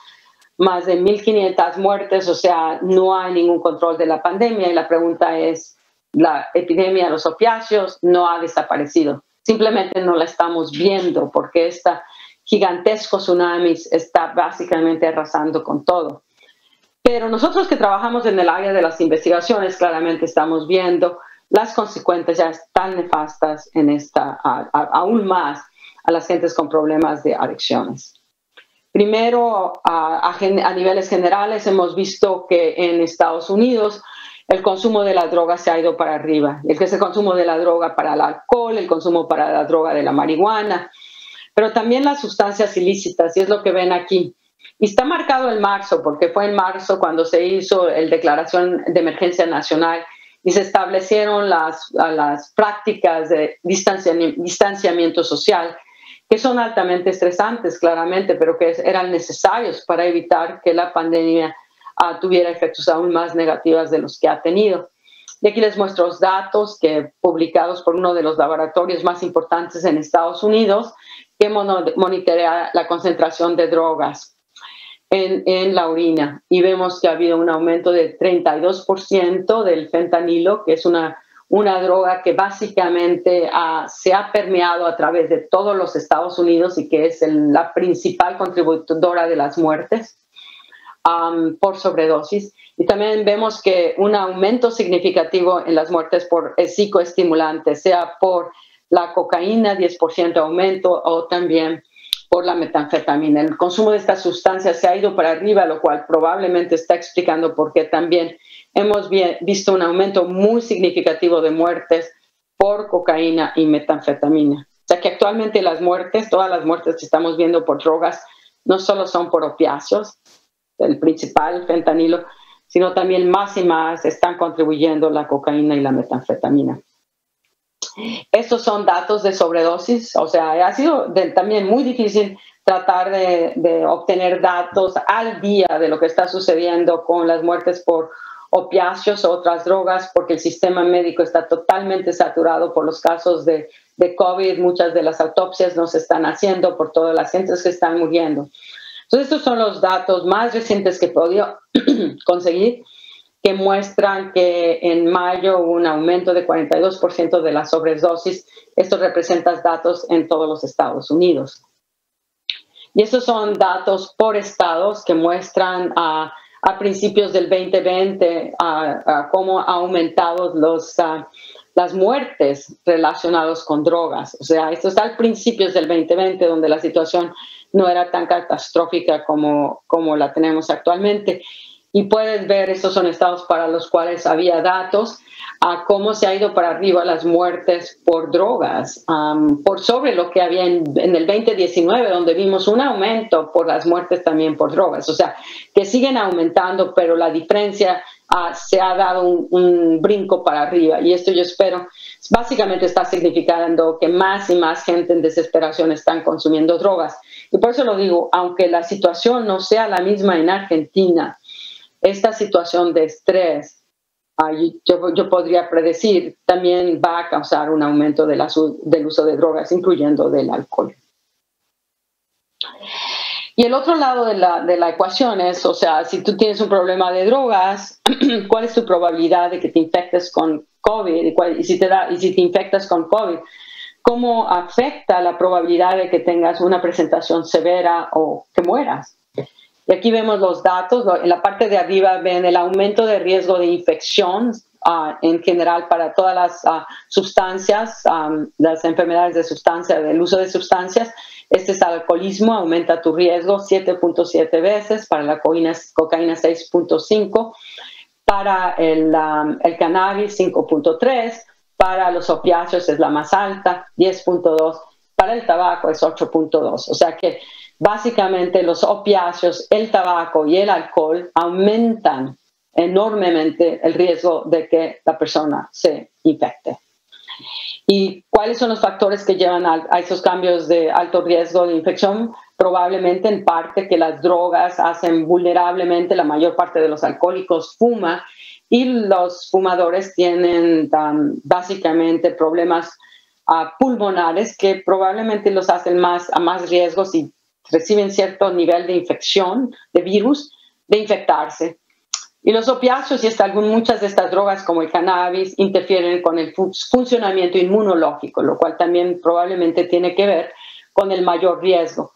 más de 1,500 muertes, o sea, no hay ningún control de la pandemia. Y la pregunta es, la epidemia de los opiáceos no ha desaparecido. Simplemente no la estamos viendo porque esta gigantesco tsunami está básicamente arrasando con todo. Pero nosotros que trabajamos en el área de las investigaciones, claramente estamos viendo las consecuencias tan nefastas en aún más a las gentes con problemas de adicciones. Primero, a niveles generales, hemos visto que en Estados Unidos el consumo de la droga se ha ido para arriba. El consumo de la droga para el alcohol, el consumo para la droga de la marihuana, pero también las sustancias ilícitas, y es lo que ven aquí. Y está marcado en marzo, porque fue en marzo cuando se hizo la Declaración de Emergencia Nacional y se establecieron las prácticas de distanciamiento social, que son altamente estresantes, claramente, pero que eran necesarios para evitar que la pandemia tuviera efectos aún más negativos de los que ha tenido. Y aquí les muestro los datos publicados por uno de los laboratorios más importantes en Estados Unidos, que monitorea la concentración de drogas en la orina. Y vemos que ha habido un aumento de 32% del fentanilo, que es una droga que básicamente se ha permeado a través de todos los Estados Unidos y que es la principal contribuidora de las muertes por sobredosis. Y también vemos que un aumento significativo en las muertes por psicoestimulantes, sea por la cocaína, 10% aumento, o también por la metanfetamina. El consumo de estas sustancias se ha ido para arriba, lo cual probablemente está explicando por qué también hemos visto un aumento muy significativo de muertes por cocaína y metanfetamina. O sea que actualmente todas las muertes que estamos viendo por drogas, no solo son por opiáceos, el principal fentanilo, sino también más y más están contribuyendo la cocaína y la metanfetamina. Estos son datos de sobredosis, o sea, ha sido también muy difícil tratar de obtener datos al día de lo que está sucediendo con las muertes por opiáceos o otras drogas, porque el sistema médico está totalmente saturado por los casos de COVID. Muchas de las autopsias no se están haciendo por todas las gentes que están muriendo. Entonces, estos son los datos más recientes que he podido conseguir, que muestran que en mayo hubo un aumento de 42% de la sobredosis. Esto representa datos en todos los Estados Unidos. Y estos son datos por estados que muestran a principios del 2020 cómo ha aumentado las muertes relacionadas con drogas. O sea, esto está al principios del 2020, donde la situación no era tan catastrófica como la tenemos actualmente. Y puedes ver, estos son estados para los cuales había datos a cómo se ha ido para arriba las muertes por drogas, por sobre lo que había en el 2019, donde vimos un aumento por las muertes también por drogas. O sea, que siguen aumentando, pero la diferencia se ha dado un brinco para arriba. Y esto yo espero, básicamente está significando que más y más gente en desesperación están consumiendo drogas. Y por eso lo digo, aunque la situación no sea la misma en Argentina, esta situación de estrés, yo podría predecir, también va a causar un aumento del uso de drogas, incluyendo del alcohol. Y el otro lado de la ecuación es, o sea, si tú tienes un problema de drogas, ¿cuál es tu probabilidad de que te infectes con COVID? Y si te infectas con COVID, ¿cómo afecta la probabilidad de que tengas una presentación severa o que mueras? Y aquí vemos los datos. En la parte de arriba ven el aumento de riesgo de infección en general para todas las sustancias, las enfermedades de sustancia, del uso de sustancias. Este es el alcoholismo, aumenta tu riesgo 7.7 veces, para la cocaína 6.5, para el cannabis 5.3, para los opiáceos es la más alta, 10.2, para el tabaco es 8.2. O sea que básicamente los opiáceos, el tabaco y el alcohol aumentan enormemente el riesgo de que la persona se infecte. ¿Y cuáles son los factores que llevan a esos cambios de alto riesgo de infección? Probablemente en parte que las drogas hacen vulnerablemente, la mayor parte de los alcohólicos fuma y los fumadores tienen básicamente problemas pulmonares que probablemente los hacen a más riesgos y reciben cierto nivel de infección, de virus, de infectarse. Y los opiáceos y muchas de estas drogas, como el cannabis, interfieren con el funcionamiento inmunológico, lo cual también probablemente tiene que ver con el mayor riesgo.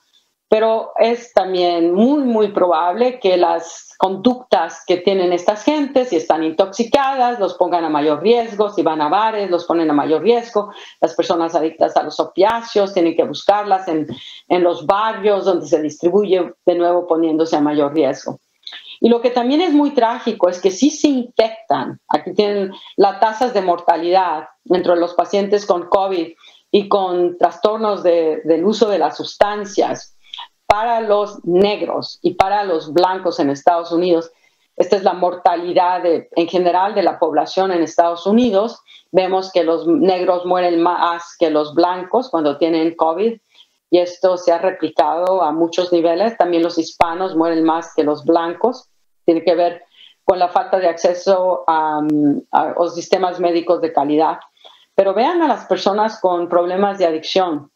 pero es también muy, muy probable que las conductas que tienen estas gentes, si están intoxicadas, los pongan a mayor riesgo, si van a bares, los ponen a mayor riesgo, las personas adictas a los opiáceos tienen que buscarlas en los barrios donde se distribuye, de nuevo poniéndose a mayor riesgo. Y lo que también es muy trágico es que sí se infectan, aquí tienen las tasas de mortalidad entre los pacientes con COVID y con trastornos del uso de las sustancias para los negros y para los blancos en Estados Unidos. Esta es la mortalidad en general de la población en Estados Unidos. Vemos que los negros mueren más que los blancos cuando tienen COVID y esto se ha replicado a muchos niveles. También los hispanos mueren más que los blancos. Tiene que ver con la falta de acceso a los sistemas médicos de calidad. Pero vean a las personas con problemas de adicción.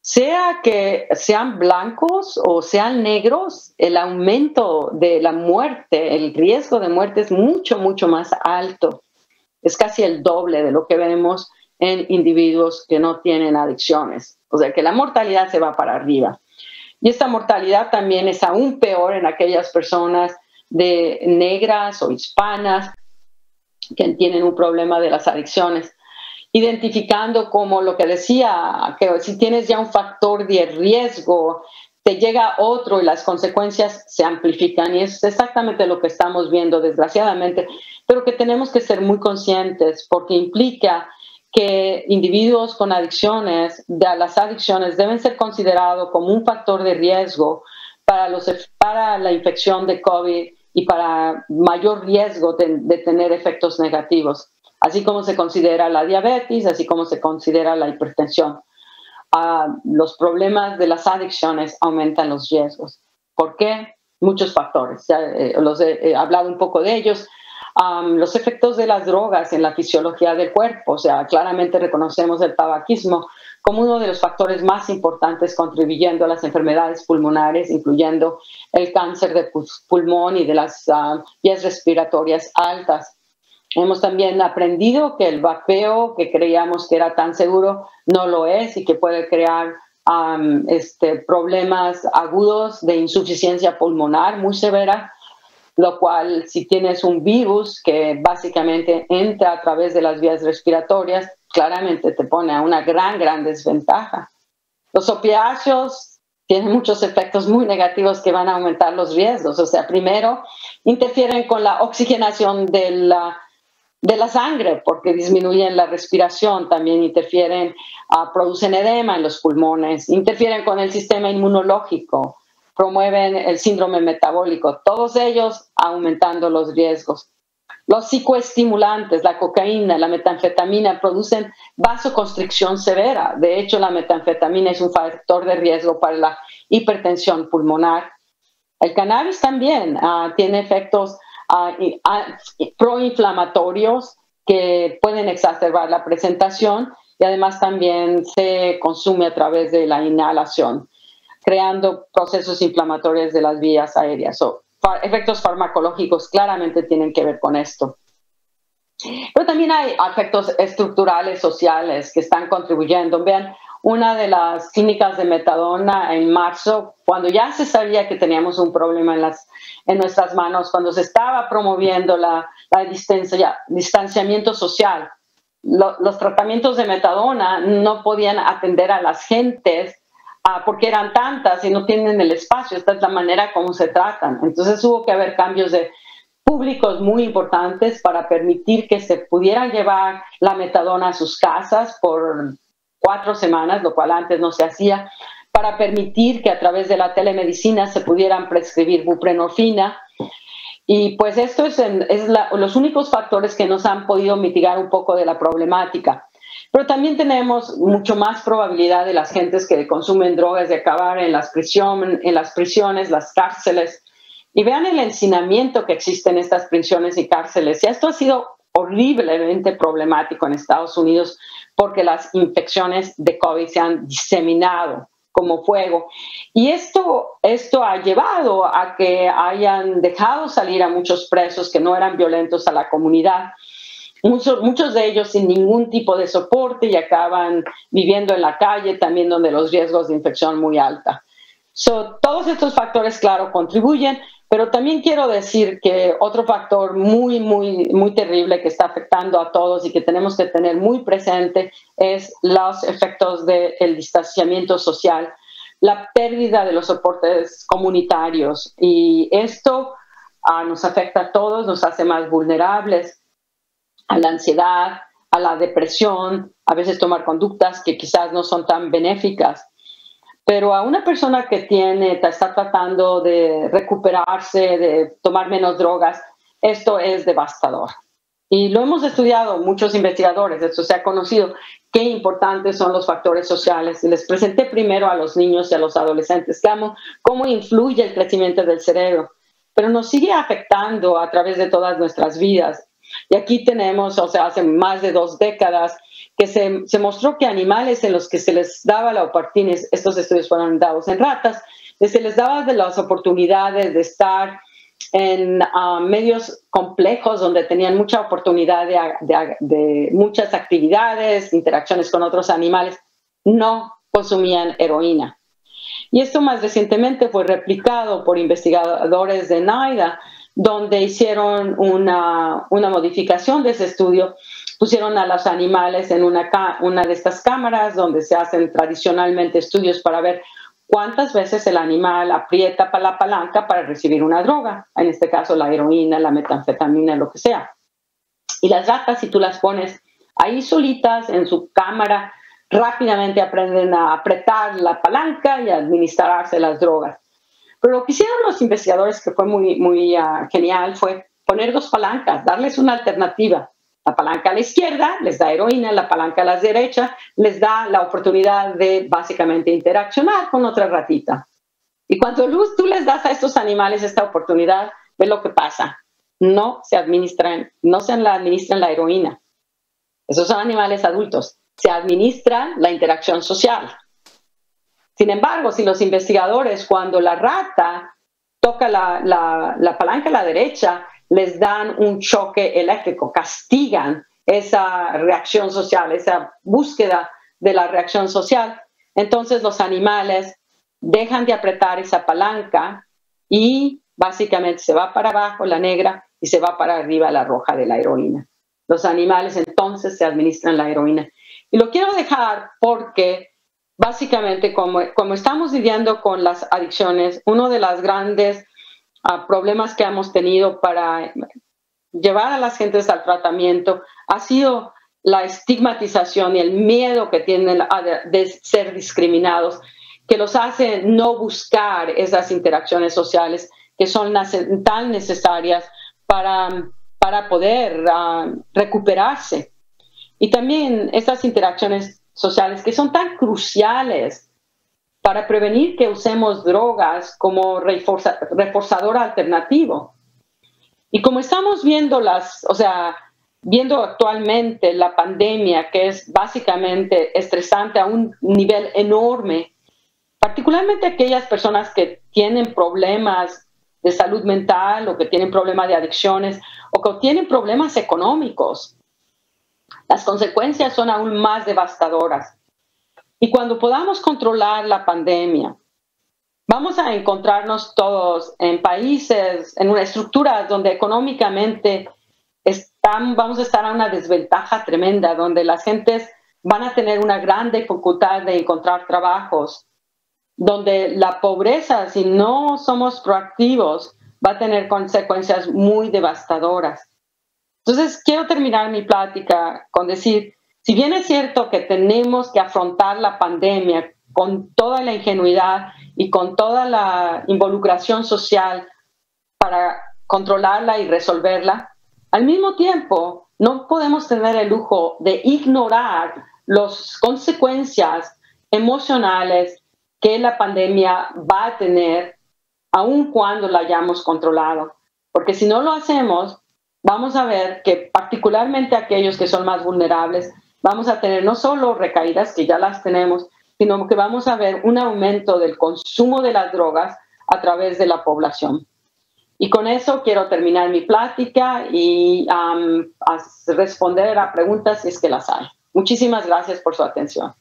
Sea que sean blancos o sean negros, el aumento de la muerte, el riesgo de muerte es mucho, mucho más alto. Es casi el doble de lo que vemos en individuos que no tienen adicciones. O sea que la mortalidad se va para arriba. Y esta mortalidad también es aún peor en aquellas personas de negras o hispanas que tienen un problema de las adicciones. Identificando como lo que decía, que si tienes ya un factor de riesgo, te llega otro y las consecuencias se amplifican. Y es exactamente lo que estamos viendo, desgraciadamente, pero que tenemos que ser muy conscientes porque implica que individuos con adicciones, las adicciones deben ser considerados como un factor de riesgo para la infección de COVID y para mayor riesgo de tener efectos negativos. Así como se considera la diabetes, así como se considera la hipertensión. Los problemas de las adicciones aumentan los riesgos. ¿Por qué? Muchos factores. Ya los he hablado un poco de ellos. Los efectos de las drogas en la fisiología del cuerpo. O sea, claramente reconocemos el tabaquismo como uno de los factores más importantes contribuyendo a las enfermedades pulmonares, incluyendo el cáncer de pulmón y de las vías respiratorias altas. Hemos también aprendido que el vapeo, que creíamos que era tan seguro, no lo es y que puede crear problemas agudos de insuficiencia pulmonar muy severa, lo cual si tienes un virus que básicamente entra a través de las vías respiratorias, claramente te pone a una gran desventaja. Los opiáceos tienen muchos efectos muy negativos que van a aumentar los riesgos. O sea, primero, interfieren con la oxigenación de la sangre porque disminuyen la respiración, también interfieren, producen edema en los pulmones, interfieren con el sistema inmunológico, promueven el síndrome metabólico, todos ellos aumentando los riesgos. Los psicoestimulantes, la cocaína, la metanfetamina producen vasoconstricción severa. De hecho, la metanfetamina es un factor de riesgo para la hipertensión pulmonar. El cannabis también tiene efectos proinflamatorios que pueden exacerbar la presentación y además también se consume a través de la inhalación, creando procesos inflamatorios de las vías aéreas. Efectos farmacológicos claramente tienen que ver con esto. Pero también hay efectos estructurales, sociales, que están contribuyendo. Vean, una de las clínicas de metadona en marzo, cuando ya se sabía que teníamos un problema en nuestras manos, cuando se estaba promoviendo la distanciamiento social, los tratamientos de metadona no podían atender a las gentes porque eran tantas y no tienen el espacio. Esta es la manera como se tratan. Entonces hubo que haber cambios de públicos muy importantes para permitir que se pudiera llevar la metadona a sus casas por 4 semanas, lo cual antes no se hacía, para permitir que a través de la telemedicina se pudieran prescribir buprenorfina. Y pues esto es los únicos factores que nos han podido mitigar un poco de la problemática. Pero también tenemos mucho más probabilidad de las gentes que consumen drogas de acabar en las prisiones, las cárceles. Y vean el hacinamiento que existe en estas prisiones y cárceles. Y esto ha sido horriblemente problemático en Estados Unidos porque las infecciones de COVID se han diseminado como fuego. Y esto ha llevado a que hayan dejado salir a muchos presos que no eran violentos a la comunidad. Muchos de ellos sin ningún tipo de soporte y acaban viviendo en la calle también donde los riesgos de infección muy alta. Todos estos factores, claro, contribuyen, pero también quiero decir que otro factor muy, muy, muy terrible que está afectando a todos y que tenemos que tener muy presente es los efectos del distanciamiento social, la pérdida de los soportes comunitarios. Y esto nos afecta a todos, nos hace más vulnerables a la ansiedad, a la depresión, a veces tomar conductas que quizás no son tan benéficas. Pero a una persona que está tratando de recuperarse, de tomar menos drogas, esto es devastador. Y lo hemos estudiado muchos investigadores, esto se ha conocido, qué importantes son los factores sociales. Y les presenté primero a los niños y a los adolescentes cómo influye el crecimiento del cerebro, pero nos sigue afectando a través de todas nuestras vidas. Y aquí tenemos, hace más de 2 décadas, que se mostró que animales en los que se les daba la oportunidad, estos estudios fueron dados en ratas, se les daba de las oportunidades de estar en medios complejos donde tenían mucha oportunidad de muchas actividades, interacciones con otros animales, no consumían heroína. Y esto más recientemente fue replicado por investigadores de NIDA, donde hicieron una modificación de ese estudio. Pusieron a los animales en una de estas cámaras donde se hacen tradicionalmente estudios para ver cuántas veces el animal aprieta para la palanca para recibir una droga, en este caso la heroína, la metanfetamina, lo que sea. Y las ratas, si tú las pones ahí solitas en su cámara, rápidamente aprenden a apretar la palanca y a administrarse las drogas. Pero lo que hicieron los investigadores, que fue muy genial, fue poner 2 palancas, darles una alternativa. La palanca a la izquierda les da heroína, la palanca a la derecha les da la oportunidad de básicamente interaccionar con otra ratita. Y cuando tú les das a estos animales esta oportunidad, ve lo que pasa. No se administran la heroína. Esos son animales adultos. Se administra la interacción social. Sin embargo, si los investigadores, cuando la rata toca la palanca a la derecha, les dan un choque eléctrico, castigan esa reacción social, esa búsqueda de la reacción social, entonces los animales dejan de apretar esa palanca y básicamente se va para abajo la negra y se va para arriba la roja de la heroína. Los animales entonces se administran la heroína. Y lo quiero dejar porque básicamente, como estamos lidiando con las adicciones, uno de los grandes problemas que hemos tenido para llevar a las gentes al tratamiento ha sido la estigmatización y el miedo que tienen de ser discriminados, que los hace no buscar esas interacciones sociales que son tan necesarias para poder recuperarse. Y también estas interacciones sociales que son tan cruciales para prevenir que usemos drogas como reforzador alternativo. Y como estamos viendo viendo actualmente la pandemia, que es básicamente estresante a un nivel enorme, particularmente aquellas personas que tienen problemas de salud mental o que tienen problemas de adicciones o que tienen problemas económicos, las consecuencias son aún más devastadoras. Y cuando podamos controlar la pandemia, vamos a encontrarnos todos en países, en una estructura donde económicamente vamos a estar a una desventaja tremenda, donde las gentes van a tener una gran dificultad de encontrar trabajos, donde la pobreza, si no somos proactivos, va a tener consecuencias muy devastadoras. Entonces, quiero terminar mi plática con decir, si bien es cierto que tenemos que afrontar la pandemia con toda la ingenuidad y con toda la involucración social para controlarla y resolverla, al mismo tiempo no podemos tener el lujo de ignorar las consecuencias emocionales que la pandemia va a tener, aun cuando la hayamos controlado. Porque si no lo hacemos, vamos a ver que particularmente aquellos que son más vulnerables, vamos a tener no solo recaídas, que ya las tenemos, sino que vamos a ver un aumento del consumo de las drogas a través de la población. Y con eso quiero terminar mi plática y responder a preguntas si es que las hay. Muchísimas gracias por su atención.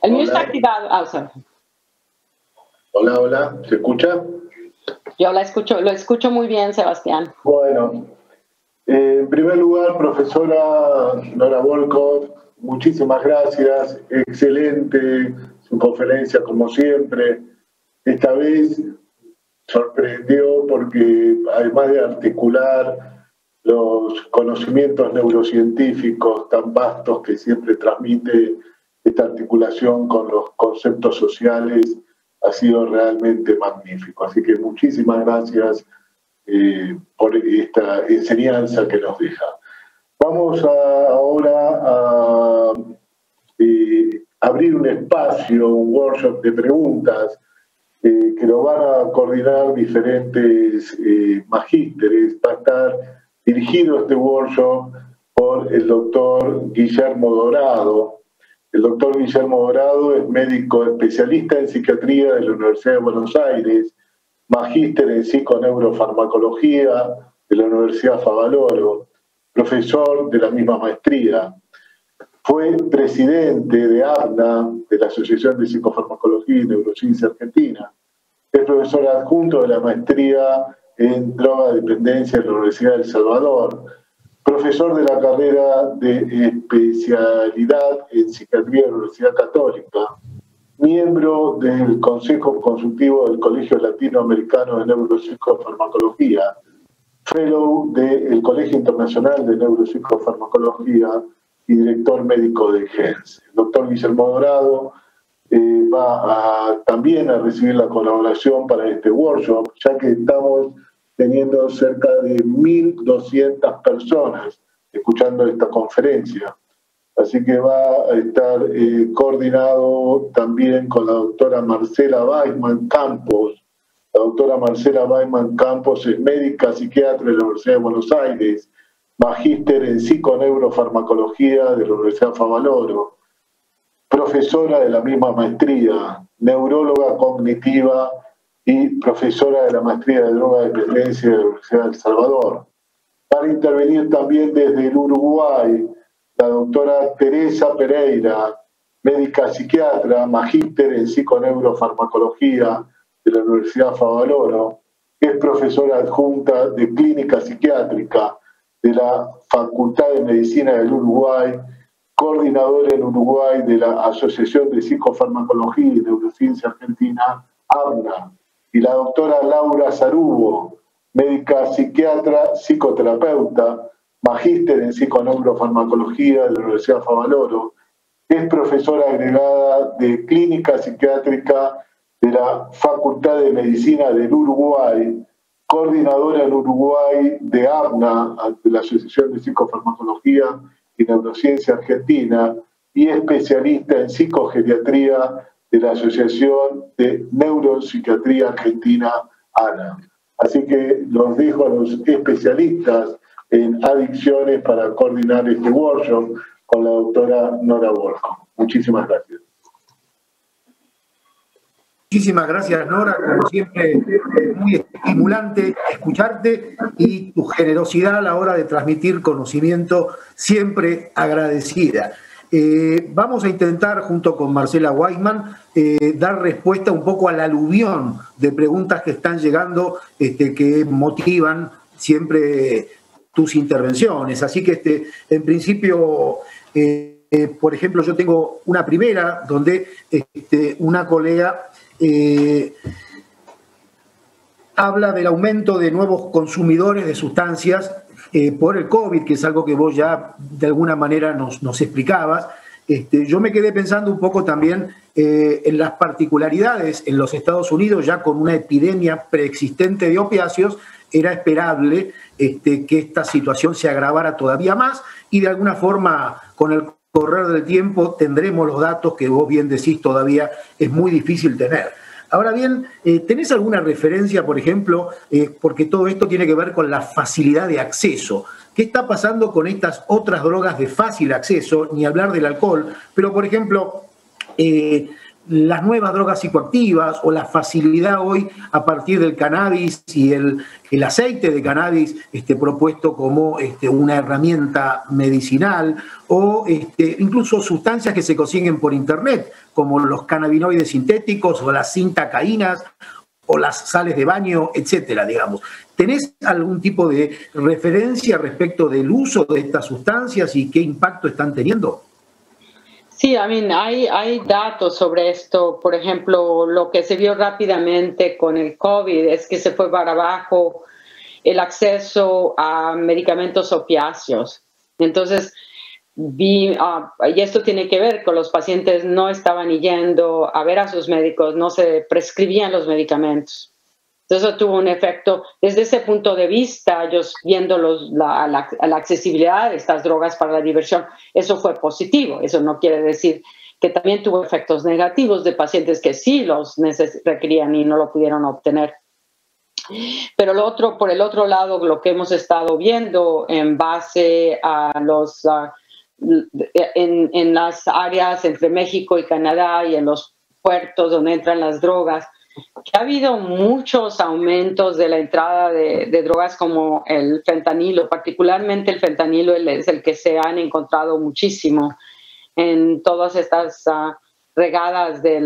El mío está activado. Hola, hola, ¿se escucha? Yo lo escucho muy bien, Sebastián. Bueno, en primer lugar, profesora Nora Volkov, muchísimas gracias, excelente su conferencia como siempre. Esta vez sorprendió porque además de articular los conocimientos neurocientíficos tan vastos que siempre transmite esta articulación con los conceptos sociales, ha sido realmente magnífico. Así que muchísimas gracias por esta enseñanza que nos deja. Vamos ahora a abrir un espacio, un workshop de preguntas que lo van a coordinar diferentes magísteres. Va a estar dirigido este workshop por el doctor Guillermo Dorado. El doctor Guillermo Dorado es médico especialista en psiquiatría de la Universidad de Buenos Aires, magíster en psiconeurofarmacología de la Universidad Favaloro, profesor de la misma maestría. Fue presidente de ABNA, de la Asociación de Psicofarmacología y Neurociencia Argentina. Es profesor adjunto de la maestría en drogadependencia de la Universidad de El Salvador. Profesor de la carrera de especialidad en psiquiatría de la Universidad Católica. Miembro del Consejo Consultivo del Colegio Latinoamericano de Neuropsicofarmacología. Fellow del Colegio Internacional de Neuropsicofarmacología y director médico de GENS. El doctor Guillermo Dorado va también a recibir la colaboración para este workshop, ya que estamos teniendo cerca de 1.200 personas escuchando esta conferencia. Así que va a estar coordinado también con la doctora Marcela Weisman Campos. La doctora Marcela Weisman Campos es médica psiquiatra de la Universidad de Buenos Aires, magíster en psiconeurofarmacología de la Universidad Favaloro, profesora de la misma maestría, neuróloga cognitiva y profesora de la maestría de drogadependencia de la Universidad de El Salvador. Van a intervenir también desde el Uruguay la doctora Teresa Pereira, médica psiquiatra, magíster en psiconeurofarmacología de la Universidad Favaloro, que es profesora adjunta de clínica psiquiátrica de la Facultad de Medicina del Uruguay, coordinadora en Uruguay de la Asociación de Psicofarmacología y Neurociencia Argentina, ABNA, y la doctora Laura Sarubo, médica psiquiatra, psicoterapeuta, magíster en psiconeurofarmacología de la Universidad Favaloro, es profesora agregada de clínica psiquiátrica de la Facultad de Medicina del Uruguay, coordinadora en Uruguay de ABNA, de la Asociación de Psicofarmacología y Neurociencia Argentina, y especialista en psicogeriatría de la Asociación de Neuropsiquiatría Argentina, ANA. Así que los dejo a los especialistas en adicciones para coordinar este workshop con la doctora Nora Volkov. Muchísimas gracias. Muchísimas gracias, Nora, como siempre, muy estimulante escucharte y tu generosidad a la hora de transmitir conocimiento, siempre agradecida. Vamos a intentar, junto con Marcela Weisman, dar respuesta un poco al aluvión de preguntas que están llegando, que motivan siempre tus intervenciones. Así que, en principio, por ejemplo, yo tengo una primera donde una colega habla del aumento de nuevos consumidores de sustancias por el COVID, que es algo que vos ya de alguna manera nos explicabas. Yo me quedé pensando un poco también en las particularidades en los Estados Unidos, ya con una epidemia preexistente de opiáceos. Era esperable que esta situación se agravara todavía más y de alguna forma con el correr del tiempo tendremos los datos que vos bien decís todavía es muy difícil tener. Ahora bien, ¿tenés alguna referencia, por ejemplo, porque todo esto tiene que ver con la facilidad de acceso? ¿Qué está pasando con estas otras drogas de fácil acceso? Ni hablar del alcohol, pero por ejemplo, las nuevas drogas psicoactivas o la facilidad hoy a partir del cannabis y el aceite de cannabis propuesto como una herramienta medicinal, o incluso sustancias que se consiguen por internet, como los cannabinoides sintéticos o las sintacaínas o las sales de baño, etcétera, digamos. ¿Tenés algún tipo de referencia respecto del uso de estas sustancias y qué impacto están teniendo? Sí, hay datos sobre esto. Por ejemplo, lo que se vio rápidamente con el COVID es que se fue para abajo el acceso a medicamentos opiáceos. Entonces, y esto tiene que ver con los pacientes no estaban yendo a ver a sus médicos, no se prescribían los medicamentos. Entonces, eso tuvo un efecto. Desde ese punto de vista, ellos viendo la accesibilidad de estas drogas para la diversión, eso fue positivo. Eso no quiere decir que también tuvo efectos negativos de pacientes que sí los requerían y no lo pudieron obtener. Pero por el otro lado, lo que hemos estado viendo en base a en las áreas entre México y Canadá y en los puertos donde entran las drogas, que ha habido muchos aumentos de la entrada de drogas como el fentanilo. Particularmente el fentanilo es el que se han encontrado muchísimo en todas estas regadas de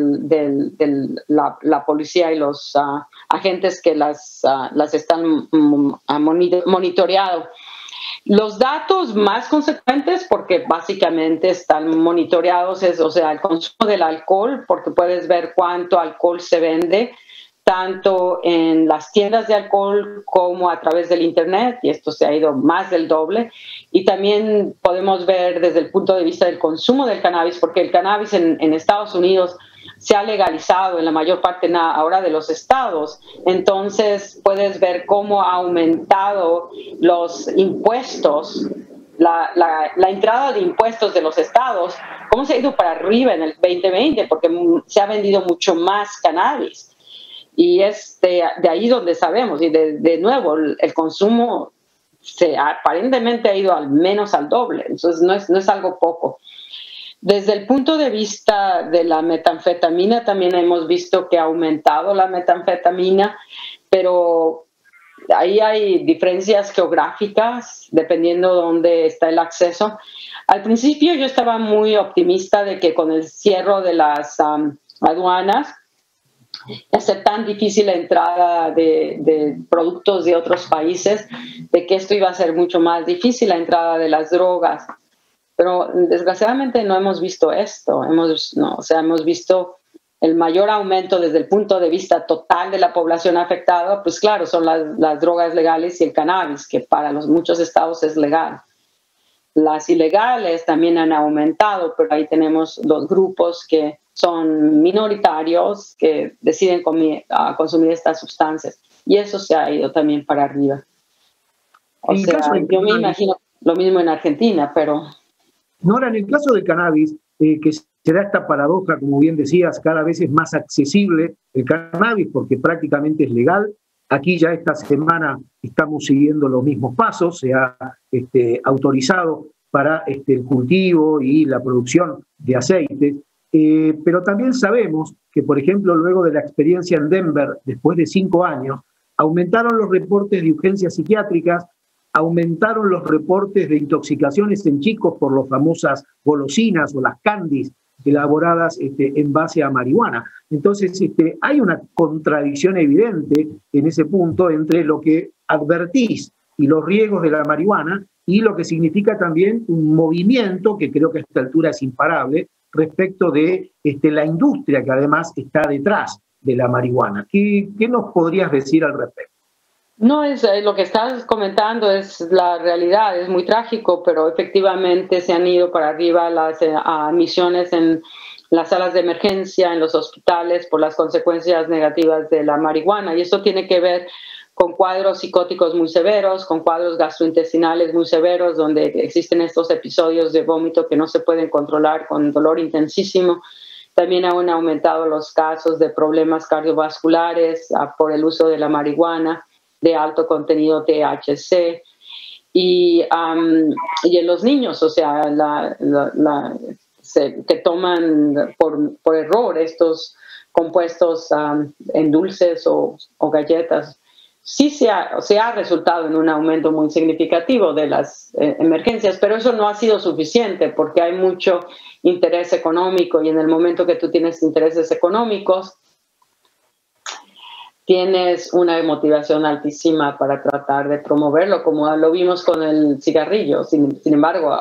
la policía y los agentes que las están monitoreando. Los datos más consecuentes, porque básicamente están monitoreados, es, o sea, el consumo del alcohol, porque puedes ver cuánto alcohol se vende, tanto en las tiendas de alcohol como a través del internet, y esto se ha ido más del doble. Y también podemos ver desde el punto de vista del consumo del cannabis, porque el cannabis en Estados Unidos se ha legalizado en la mayor parte ahora de los estados. Entonces puedes ver cómo ha aumentado los impuestos, la entrada de impuestos de los estados, cómo se ha ido para arriba en el 2020, porque se ha vendido mucho más cannabis. Y es de ahí donde sabemos, y de nuevo, el consumo aparentemente ha ido al menos al doble. Entonces no es algo poco. Desde el punto de vista de la metanfetamina, también hemos visto que ha aumentado la metanfetamina, pero ahí hay diferencias geográficas dependiendo de dónde está el acceso. Al principio yo estaba muy optimista de que con el cierre de las aduanas, hacer tan difícil la entrada de productos de otros países, de que esto iba a ser mucho más difícil la entrada de las drogas. Pero desgraciadamente no hemos visto esto. Hemos visto el mayor aumento desde el punto de vista total de la población afectada. Pues claro, son las drogas legales y el cannabis, que para muchos estados es legal. Las ilegales también han aumentado, pero ahí tenemos los grupos que son minoritarios que deciden consumir estas sustancias. Y eso se ha ido también para arriba. O sea, yo me imagino lo mismo en Argentina, pero... Nora, en el caso del cannabis, que se da esta paradoja, como bien decías, cada vez es más accesible el cannabis porque prácticamente es legal. Aquí ya esta semana estamos siguiendo los mismos pasos, se ha autorizado para el cultivo y la producción de aceites, pero también sabemos que, por ejemplo, luego de la experiencia en Denver, después de 5 años, aumentaron los reportes de urgencias psiquiátricas, aumentaron los reportes de intoxicaciones en chicos por las famosas golosinas o las candies elaboradas en base a marihuana. Entonces, hay una contradicción evidente en ese punto entre lo que advertís y los riesgos de la marihuana y lo que significa también un movimiento que creo que a esta altura es imparable respecto de la industria que además está detrás de la marihuana. ¿Qué nos podrías decir al respecto? No, lo que estás comentando es la realidad, es muy trágico, pero efectivamente se han ido para arriba las admisiones en las salas de emergencia, en los hospitales, por las consecuencias negativas de la marihuana. Y esto tiene que ver con cuadros psicóticos muy severos, con cuadros gastrointestinales muy severos, donde existen estos episodios de vómito que no se pueden controlar con dolor intensísimo. También han aumentado los casos de problemas cardiovasculares por el uso de la marihuana de alto contenido THC, y en los niños, o sea, que toman por error estos compuestos en dulces o galletas, sí se ha resultado en un aumento muy significativo de las emergencias, pero eso no ha sido suficiente porque hay mucho interés económico y en el momento que tú tienes intereses económicos, tienes una motivación altísima para tratar de promoverlo, como lo vimos con el cigarrillo. Sin embargo,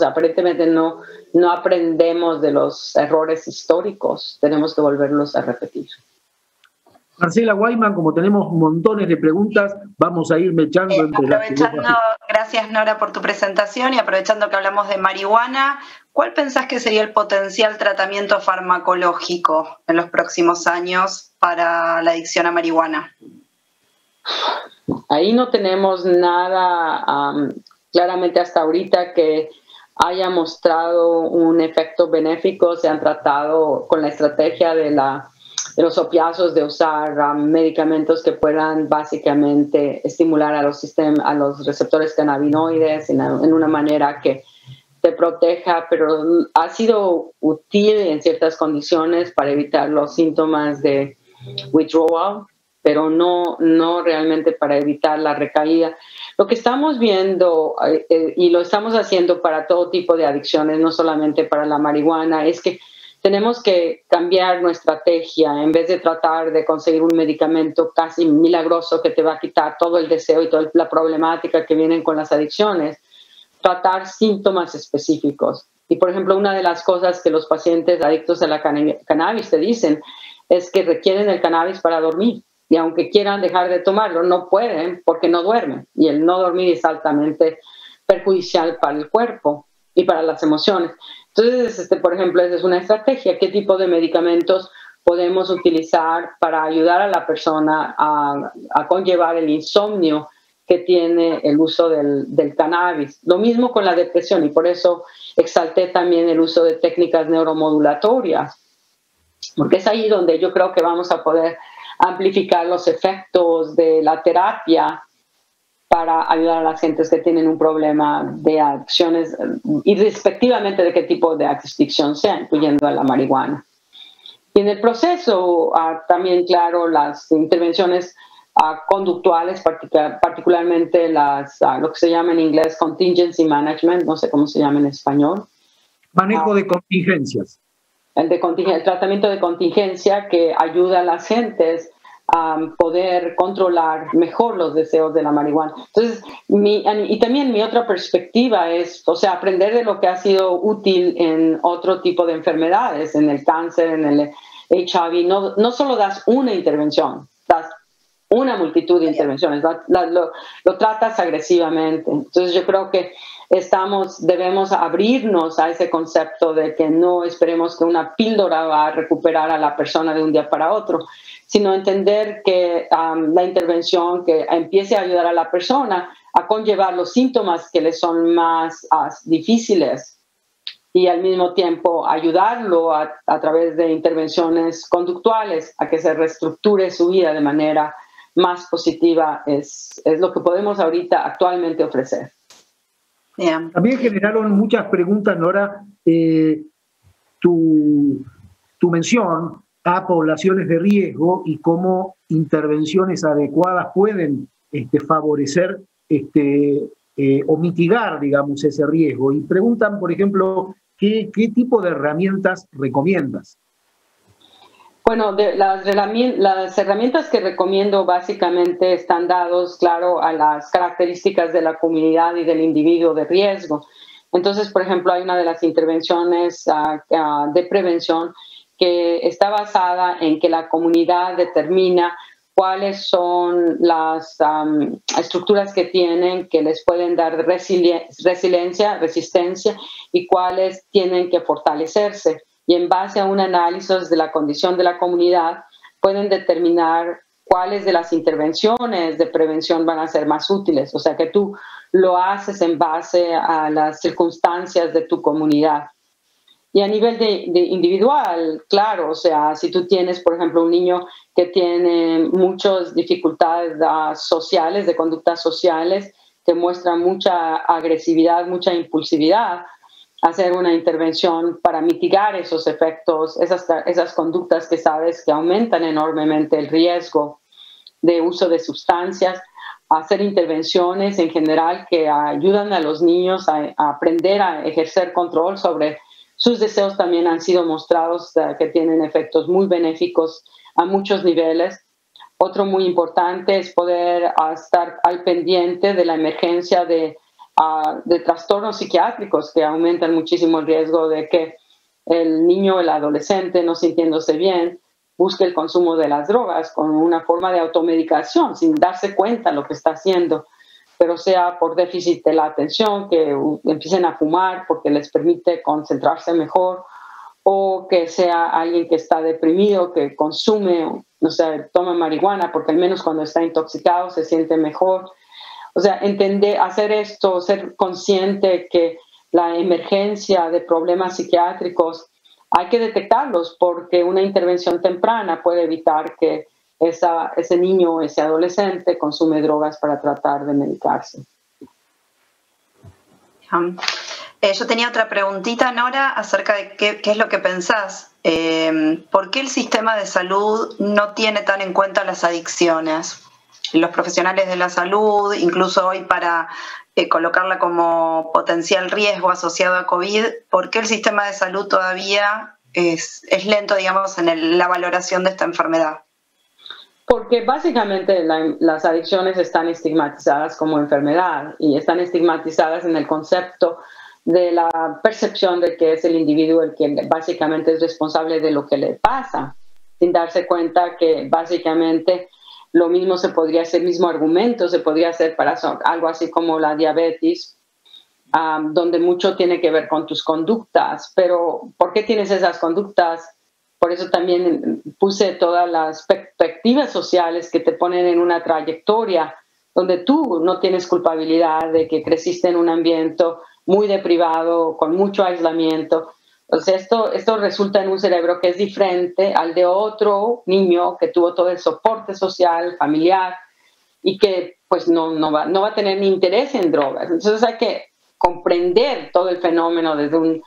aparentemente no aprendemos de los errores históricos, tenemos que volverlos a repetir. Marcela Guayman, como tenemos montones de preguntas, vamos a ir mechando entre las... Gracias, Nora, por tu presentación, y aprovechando que hablamos de marihuana, ¿cuál pensás que sería el potencial tratamiento farmacológico en los próximos años para la adicción a marihuana? Ahí no tenemos nada claramente hasta ahorita que haya mostrado un efecto benéfico. Se han tratado con la estrategia de los opiáceos de usar medicamentos que puedan básicamente estimular a los receptores cannabinoides en una manera que te proteja, pero ha sido útil en ciertas condiciones para evitar los síntomas de withdrawal, pero no realmente para evitar la recaída. Lo que estamos viendo, y lo estamos haciendo para todo tipo de adicciones, no solamente para la marihuana, es que tenemos que cambiar nuestra estrategia. En vez de tratar de conseguir un medicamento casi milagroso que te va a quitar todo el deseo y toda la problemática que vienen con las adicciones, tratar síntomas específicos. Y, por ejemplo, una de las cosas que los pacientes adictos a la cannabis te dicen es que requieren el cannabis para dormir. Y aunque quieran dejar de tomarlo, no pueden porque no duermen. Y el no dormir es altamente perjudicial para el cuerpo y para las emociones. Entonces, por ejemplo, esa es una estrategia. ¿Qué tipo de medicamentos podemos utilizar para ayudar a la persona a conllevar el insomnio que tiene el uso del cannabis? Lo mismo con la depresión, y por eso exalté también el uso de técnicas neuromodulatorias, porque es ahí donde yo creo que vamos a poder amplificar los efectos de la terapia para ayudar a las gentes que tienen un problema de adicciones, y respectivamente de qué tipo de adicción sea, incluyendo a la marihuana. Y en el proceso, también, claro, las intervenciones conductuales, particularmente lo que se llama en inglés contingency management, no sé cómo se llama en español. Manejo de contingencias. El tratamiento de contingencia, que ayuda a las gentes a poder controlar mejor los deseos de la marihuana. Entonces, y también mi otra perspectiva es, aprender de lo que ha sido útil en otro tipo de enfermedades, en el cáncer, en el HIV. No solo das una intervención, das una multitud de intervenciones, lo tratas agresivamente. Entonces yo creo que debemos abrirnos a ese concepto de que no esperemos que una píldora va a recuperar a la persona de un día para otro, sino entender que la intervención que empiece a ayudar a la persona a conllevar los síntomas que le son más difíciles, y al mismo tiempo ayudarlo a través de intervenciones conductuales a que se reestructure su vida de manera más positiva, es lo que podemos ahorita actualmente ofrecer. Yeah. También generaron muchas preguntas, Nora, tu mención a poblaciones de riesgo y cómo intervenciones adecuadas pueden favorecer o mitigar, digamos, ese riesgo. Y preguntan, por ejemplo, ¿qué tipo de herramientas recomiendas? Bueno, las herramientas que recomiendo básicamente están dados, claro, a las características de la comunidad y del individuo de riesgo. Entonces, por ejemplo, hay una de las intervenciones de prevención que está basada en que la comunidad determina cuáles son las estructuras que tienen, que les pueden dar resistencia, y cuáles tienen que fortalecerse. Y en base a un análisis de la condición de la comunidad, pueden determinar cuáles de las intervenciones de prevención van a ser más útiles. O sea, que tú lo haces en base a las circunstancias de tu comunidad. Y a nivel de individual, claro, o sea, si tú tienes, por ejemplo, un niño que tiene muchas dificultades sociales, de conductas sociales, que muestra mucha agresividad, mucha impulsividad, hacer una intervención para mitigar esos efectos, esas conductas que sabes que aumentan enormemente el riesgo de uso de sustancias, hacer intervenciones en general que ayudan a los niños a aprender a ejercer control sobre sus deseos. También han sido mostrados que tienen efectos muy benéficos a muchos niveles. Otro muy importante es poder estar al pendiente de la emergencia de trastornos psiquiátricos que aumentan muchísimo el riesgo de que el niño o el adolescente, no sintiéndose bien, busque el consumo de las drogas con una forma de automedicación sin darse cuenta de lo que está haciendo, pero sea por déficit de la atención, que empiecen a fumar porque les permite concentrarse mejor, o que sea alguien que está deprimido, que consume, no sé, toma marihuana porque al menos cuando está intoxicado se siente mejor. O sea, entender, hacer esto, ser consciente que la emergencia de problemas psiquiátricos hay que detectarlos porque una intervención temprana puede evitar que ese niño o ese adolescente consume drogas para tratar de medicarse. Yo tenía otra preguntita, Nora, acerca de qué es lo que pensás. ¿Por qué el sistema de salud no tiene tan en cuenta las adicciones? Los profesionales de la salud, incluso hoy para colocarla como potencial riesgo asociado a COVID, ¿por qué el sistema de salud todavía es lento, digamos, en la valoración de esta enfermedad? Porque básicamente las adicciones están estigmatizadas como enfermedad y están estigmatizadas en el concepto de la percepción de que es el individuo el que básicamente es responsable de lo que le pasa, sin darse cuenta que básicamente lo mismo se podría hacer, el mismo argumento se podría hacer para algo así como la diabetes, donde mucho tiene que ver con tus conductas. Pero, ¿por qué tienes esas conductas? Por eso también puse todas las perspectivas sociales que te ponen en una trayectoria donde tú no tienes culpabilidad de que creciste en un ambiente muy deprivado, con mucho aislamiento. Entonces esto resulta en un cerebro que es diferente al de otro niño que tuvo todo el soporte social, familiar, y que pues no va a tener ni interés en drogas. Entonces hay que comprender todo el fenómeno desde un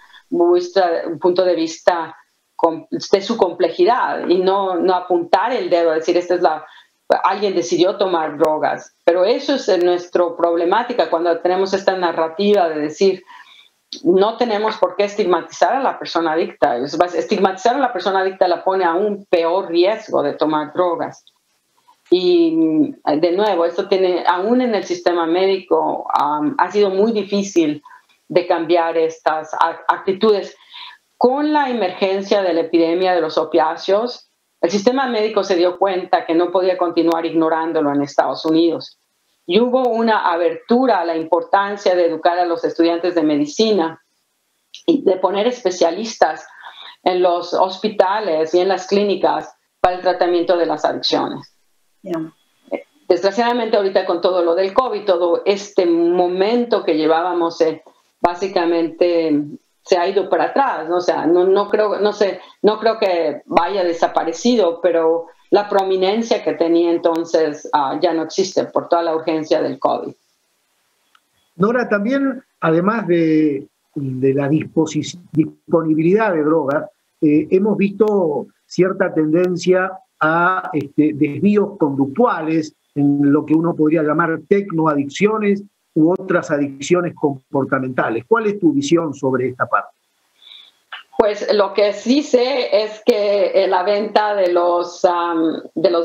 punto de vista de su complejidad y no apuntar el dedo a decir alguien decidió tomar drogas. Pero eso es nuestra problemática cuando tenemos esta narrativa de decir no tenemos por qué estigmatizar a la persona adicta. Estigmatizar a la persona adicta la pone a un peor riesgo de tomar drogas. Y de nuevo, esto aún en el sistema médico, ha sido muy difícil de cambiar estas actitudes. Con la emergencia de la epidemia de los opiáceos, el sistema médico se dio cuenta que no podía continuar ignorándolo en Estados Unidos. Y hubo una abertura a la importancia de educar a los estudiantes de medicina y de poner especialistas en los hospitales y en las clínicas para el tratamiento de las adicciones. Yeah. Desgraciadamente ahorita con todo lo del COVID, todo este momento que llevábamos básicamente se ha ido para atrás, ¿no? O sea, no creo que vaya desaparecido, pero la prominencia que tenía entonces ya no existe por toda la urgencia del COVID. Nora, también, además de la disponibilidad de drogas, hemos visto cierta tendencia a desvíos conductuales en lo que uno podría llamar tecnoadicciones u otras adicciones comportamentales. ¿Cuál es tu visión sobre esta parte? Pues lo que sí sé es que la venta de los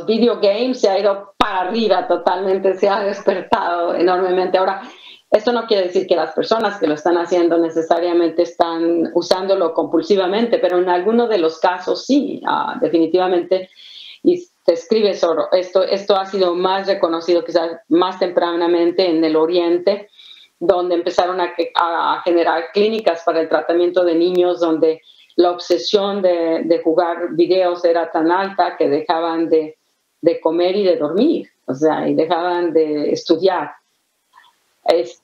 video games se ha ido para arriba totalmente, se ha despertado enormemente. Ahora, esto no quiere decir que las personas que lo están haciendo necesariamente están usándolo compulsivamente, pero en algunos de los casos sí, definitivamente. Y te escribe sobre esto ha sido más reconocido quizás más tempranamente en el Oriente, donde empezaron a generar clínicas para el tratamiento de niños, donde la obsesión de jugar videos era tan alta que dejaban de comer y de dormir, o sea, y dejaban de estudiar.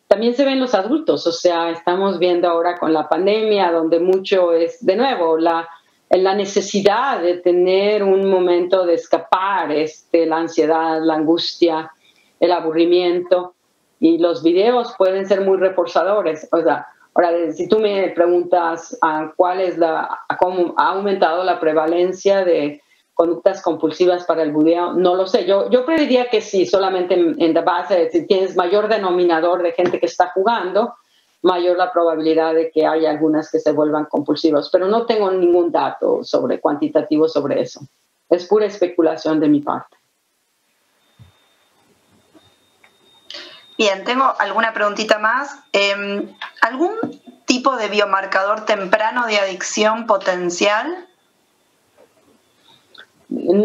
También se ven los adultos, o sea, estamos viendo ahora con la pandemia, donde mucho es, de nuevo, la necesidad de tener un momento de escapar, la ansiedad, la angustia, el aburrimiento. Y los videos pueden ser muy reforzadores. O sea, Ahora, si tú me preguntas cómo ha aumentado la prevalencia de conductas compulsivas para el bulleo, no lo sé. Yo prediría que sí, solamente en la base, si tienes mayor denominador de gente que está jugando, mayor la probabilidad de que haya algunas que se vuelvan compulsivas. Pero no tengo ningún dato cuantitativo sobre eso. Es pura especulación de mi parte. Bien, tengo alguna preguntita más. ¿Algún tipo de biomarcador temprano de adicción potencial?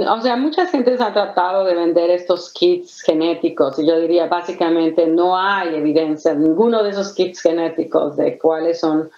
O sea, muchas gentes han tratado de vender estos kits genéticos y yo diría básicamente no hay evidencia, ninguno de esos kits genéticos de cuáles son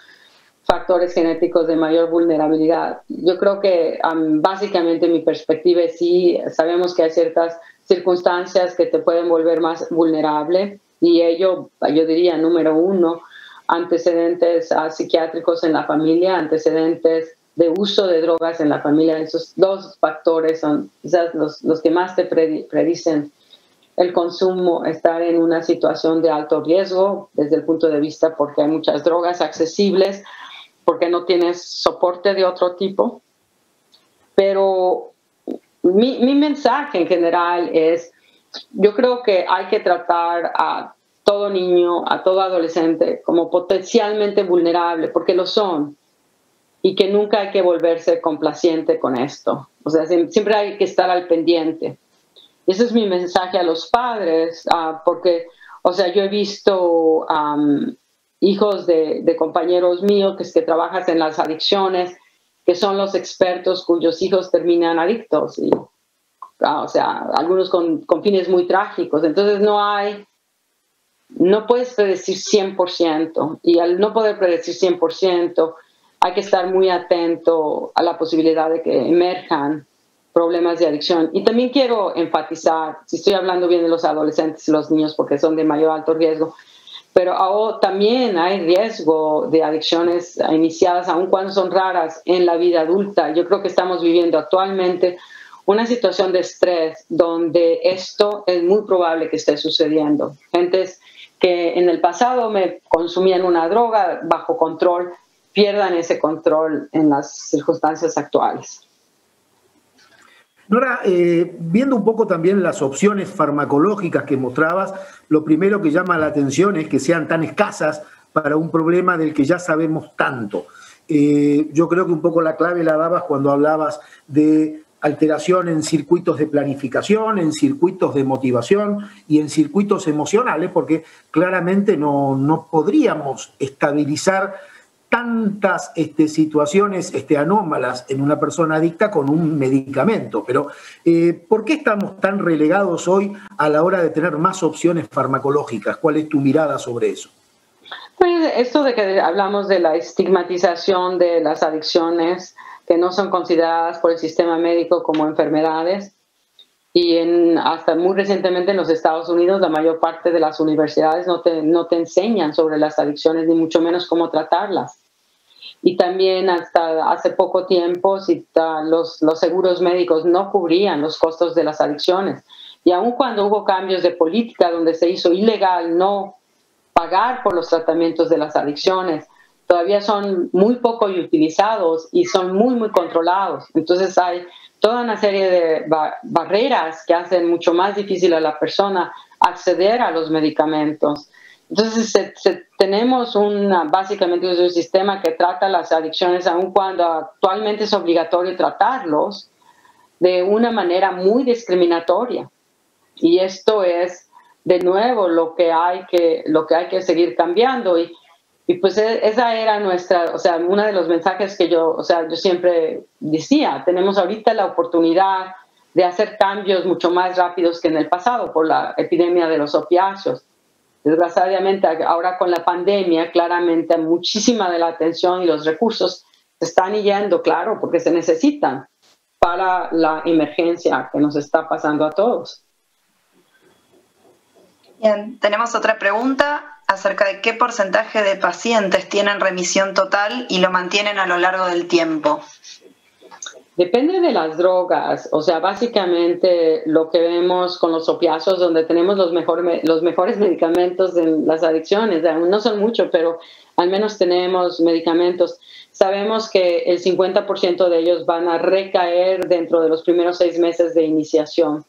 factores genéticos de mayor vulnerabilidad. Yo creo que básicamente mi perspectiva es sí, sabemos que hay ciertas circunstancias que te pueden volver más vulnerable y ello, yo diría, número uno, antecedentes psiquiátricos en la familia, antecedentes de uso de drogas en la familia. Esos dos factores son quizás los que más te predicen el consumo, estar en una situación de alto riesgo desde el punto de vista porque hay muchas drogas accesibles, porque no tienes soporte de otro tipo. Pero mi mensaje en general es, yo creo que hay que tratar a todo niño, a todo adolescente como potencialmente vulnerable, porque lo son, y que nunca hay que volverse complaciente con esto. O sea, siempre hay que estar al pendiente. Ese es mi mensaje a los padres, porque, o sea, yo he visto hijos de compañeros míos que trabajan en las adicciones, que son los expertos cuyos hijos terminan adictos, y, o sea, algunos con fines muy trágicos. Entonces no puedes predecir 100%, y al no poder predecir 100%, hay que estar muy atento a la posibilidad de que emerjan problemas de adicción. Y también quiero enfatizar, si estoy hablando bien de los adolescentes y los niños porque son de mayor alto riesgo, pero también hay riesgo de adicciones iniciadas, aun cuando son raras, en la vida adulta. Yo creo que estamos viviendo actualmente una situación de estrés donde esto es muy probable que esté sucediendo. Gentes que en el pasado me consumían una droga bajo control, pierdan ese control en las circunstancias actuales. Nora, viendo un poco también las opciones farmacológicas que mostrabas, lo primero que llama la atención es que sean tan escasas para un problema del que ya sabemos tanto. Yo creo que un poco la clave la dabas cuando hablabas de alteración en circuitos de planificación, en circuitos de motivación y en circuitos emocionales, porque claramente no podríamos estabilizar tantas situaciones anómalas en una persona adicta con un medicamento. Pero, ¿por qué estamos tan relegados hoy a la hora de tener más opciones farmacológicas? ¿Cuál es tu mirada sobre eso? Pues esto de que hablamos de la estigmatización de las adicciones que no son consideradas por el sistema médico como enfermedades, y hasta muy recientemente en los Estados Unidos la mayor parte de las universidades no te enseñan sobre las adicciones, ni mucho menos cómo tratarlas. Y también hasta hace poco tiempo los seguros médicos no cubrían los costos de las adicciones. Y aun cuando hubo cambios de política donde se hizo ilegal no pagar por los tratamientos de las adicciones, todavía son muy poco utilizados y son muy, muy controlados. Entonces hay toda una serie de barreras que hacen mucho más difícil a la persona acceder a los medicamentos. Entonces tenemos básicamente un sistema que trata las adicciones, aun cuando actualmente es obligatorio tratarlos, de una manera muy discriminatoria. Y esto es, de nuevo, lo que hay que seguir cambiando. Y pues esa era uno de los mensajes que yo siempre decía, tenemos ahorita la oportunidad de hacer cambios mucho más rápidos que en el pasado por la epidemia de los opiáceos. Desgraciadamente, ahora con la pandemia, claramente muchísima de la atención y los recursos se están yendo, claro, porque se necesitan para la emergencia que nos está pasando a todos. Bien, tenemos otra pregunta acerca de qué porcentaje de pacientes tienen remisión total y lo mantienen a lo largo del tiempo. Depende de las drogas, o sea, básicamente lo que vemos con los opiáceos, donde tenemos los mejores medicamentos en las adicciones, no son muchos, pero al menos tenemos medicamentos. Sabemos que el 50% de ellos van a recaer dentro de los primeros 6 meses de iniciación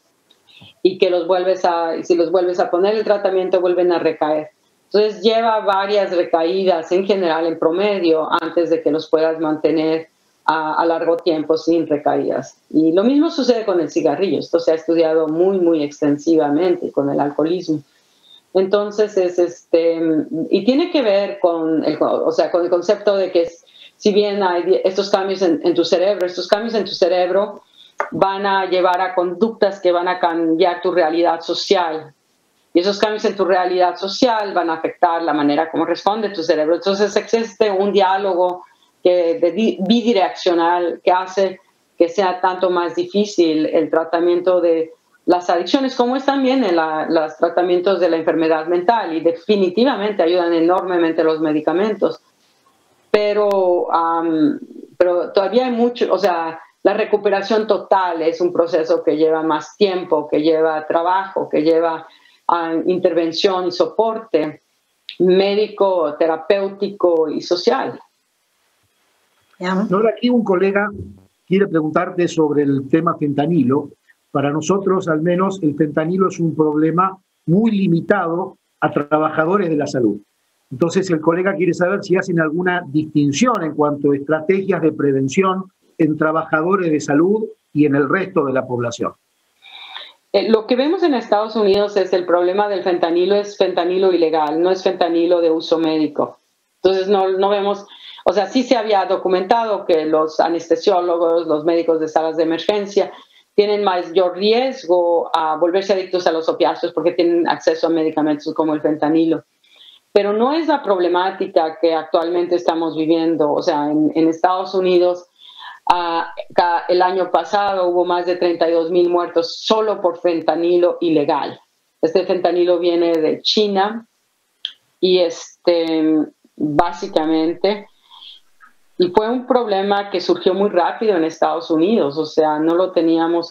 y que si los vuelves a poner el tratamiento vuelven a recaer. Entonces lleva varias recaídas en general, en promedio, antes de que los puedas mantener a largo tiempo sin recaídas. Y lo mismo sucede con el cigarrillo. Esto se ha estudiado muy, muy extensivamente con el alcoholismo. Entonces, y tiene que ver con el concepto de que si bien hay estos cambios en tu cerebro, estos cambios en tu cerebro van a llevar a conductas que van a cambiar tu realidad social. Y esos cambios en tu realidad social van a afectar la manera como responde tu cerebro. Entonces existe un diálogo bidireccional que hace que sea tanto más difícil el tratamiento de las adicciones, como es también en los tratamientos de la enfermedad mental, y definitivamente ayudan enormemente los medicamentos. Pero todavía hay mucho, o sea, la recuperación total es un proceso que lleva más tiempo, que lleva trabajo, que lleva intervención y soporte médico, terapéutico y social. Ahora aquí un colega quiere preguntarte sobre el tema fentanilo. Para nosotros, al menos, el fentanilo es un problema muy limitado a trabajadores de la salud. Entonces, el colega quiere saber si hacen alguna distinción en cuanto a estrategias de prevención en trabajadores de salud y en el resto de la población. Lo que vemos en Estados Unidos es el problema del fentanilo, es fentanilo ilegal, no es fentanilo de uso médico. Entonces, no vemos... O sea, sí se había documentado que los anestesiólogos, los médicos de salas de emergencia tienen mayor riesgo a volverse adictos a los opiáceos porque tienen acceso a medicamentos como el fentanilo. Pero no es la problemática que actualmente estamos viviendo. O sea, en Estados Unidos, el año pasado hubo más de 32,000 muertos solo por fentanilo ilegal. Este fentanilo viene de China y básicamente... Y fue un problema que surgió muy rápido en Estados Unidos, o sea, no lo teníamos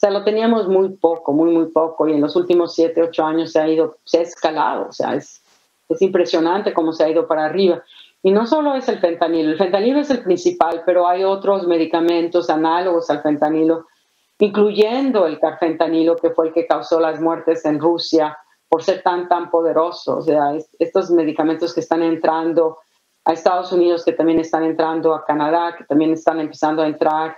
lo teníamos muy poco, y en los últimos 7, 8 años se ha escalado, o sea, es impresionante cómo se ha ido para arriba. Y no solo es el fentanilo es el principal, pero hay otros medicamentos análogos al fentanilo, incluyendo el carfentanilo, que fue el que causó las muertes en Rusia por ser tan poderoso. O sea, estos medicamentos que están entrando a Estados Unidos, que también están entrando a Canadá, que también están empezando a entrar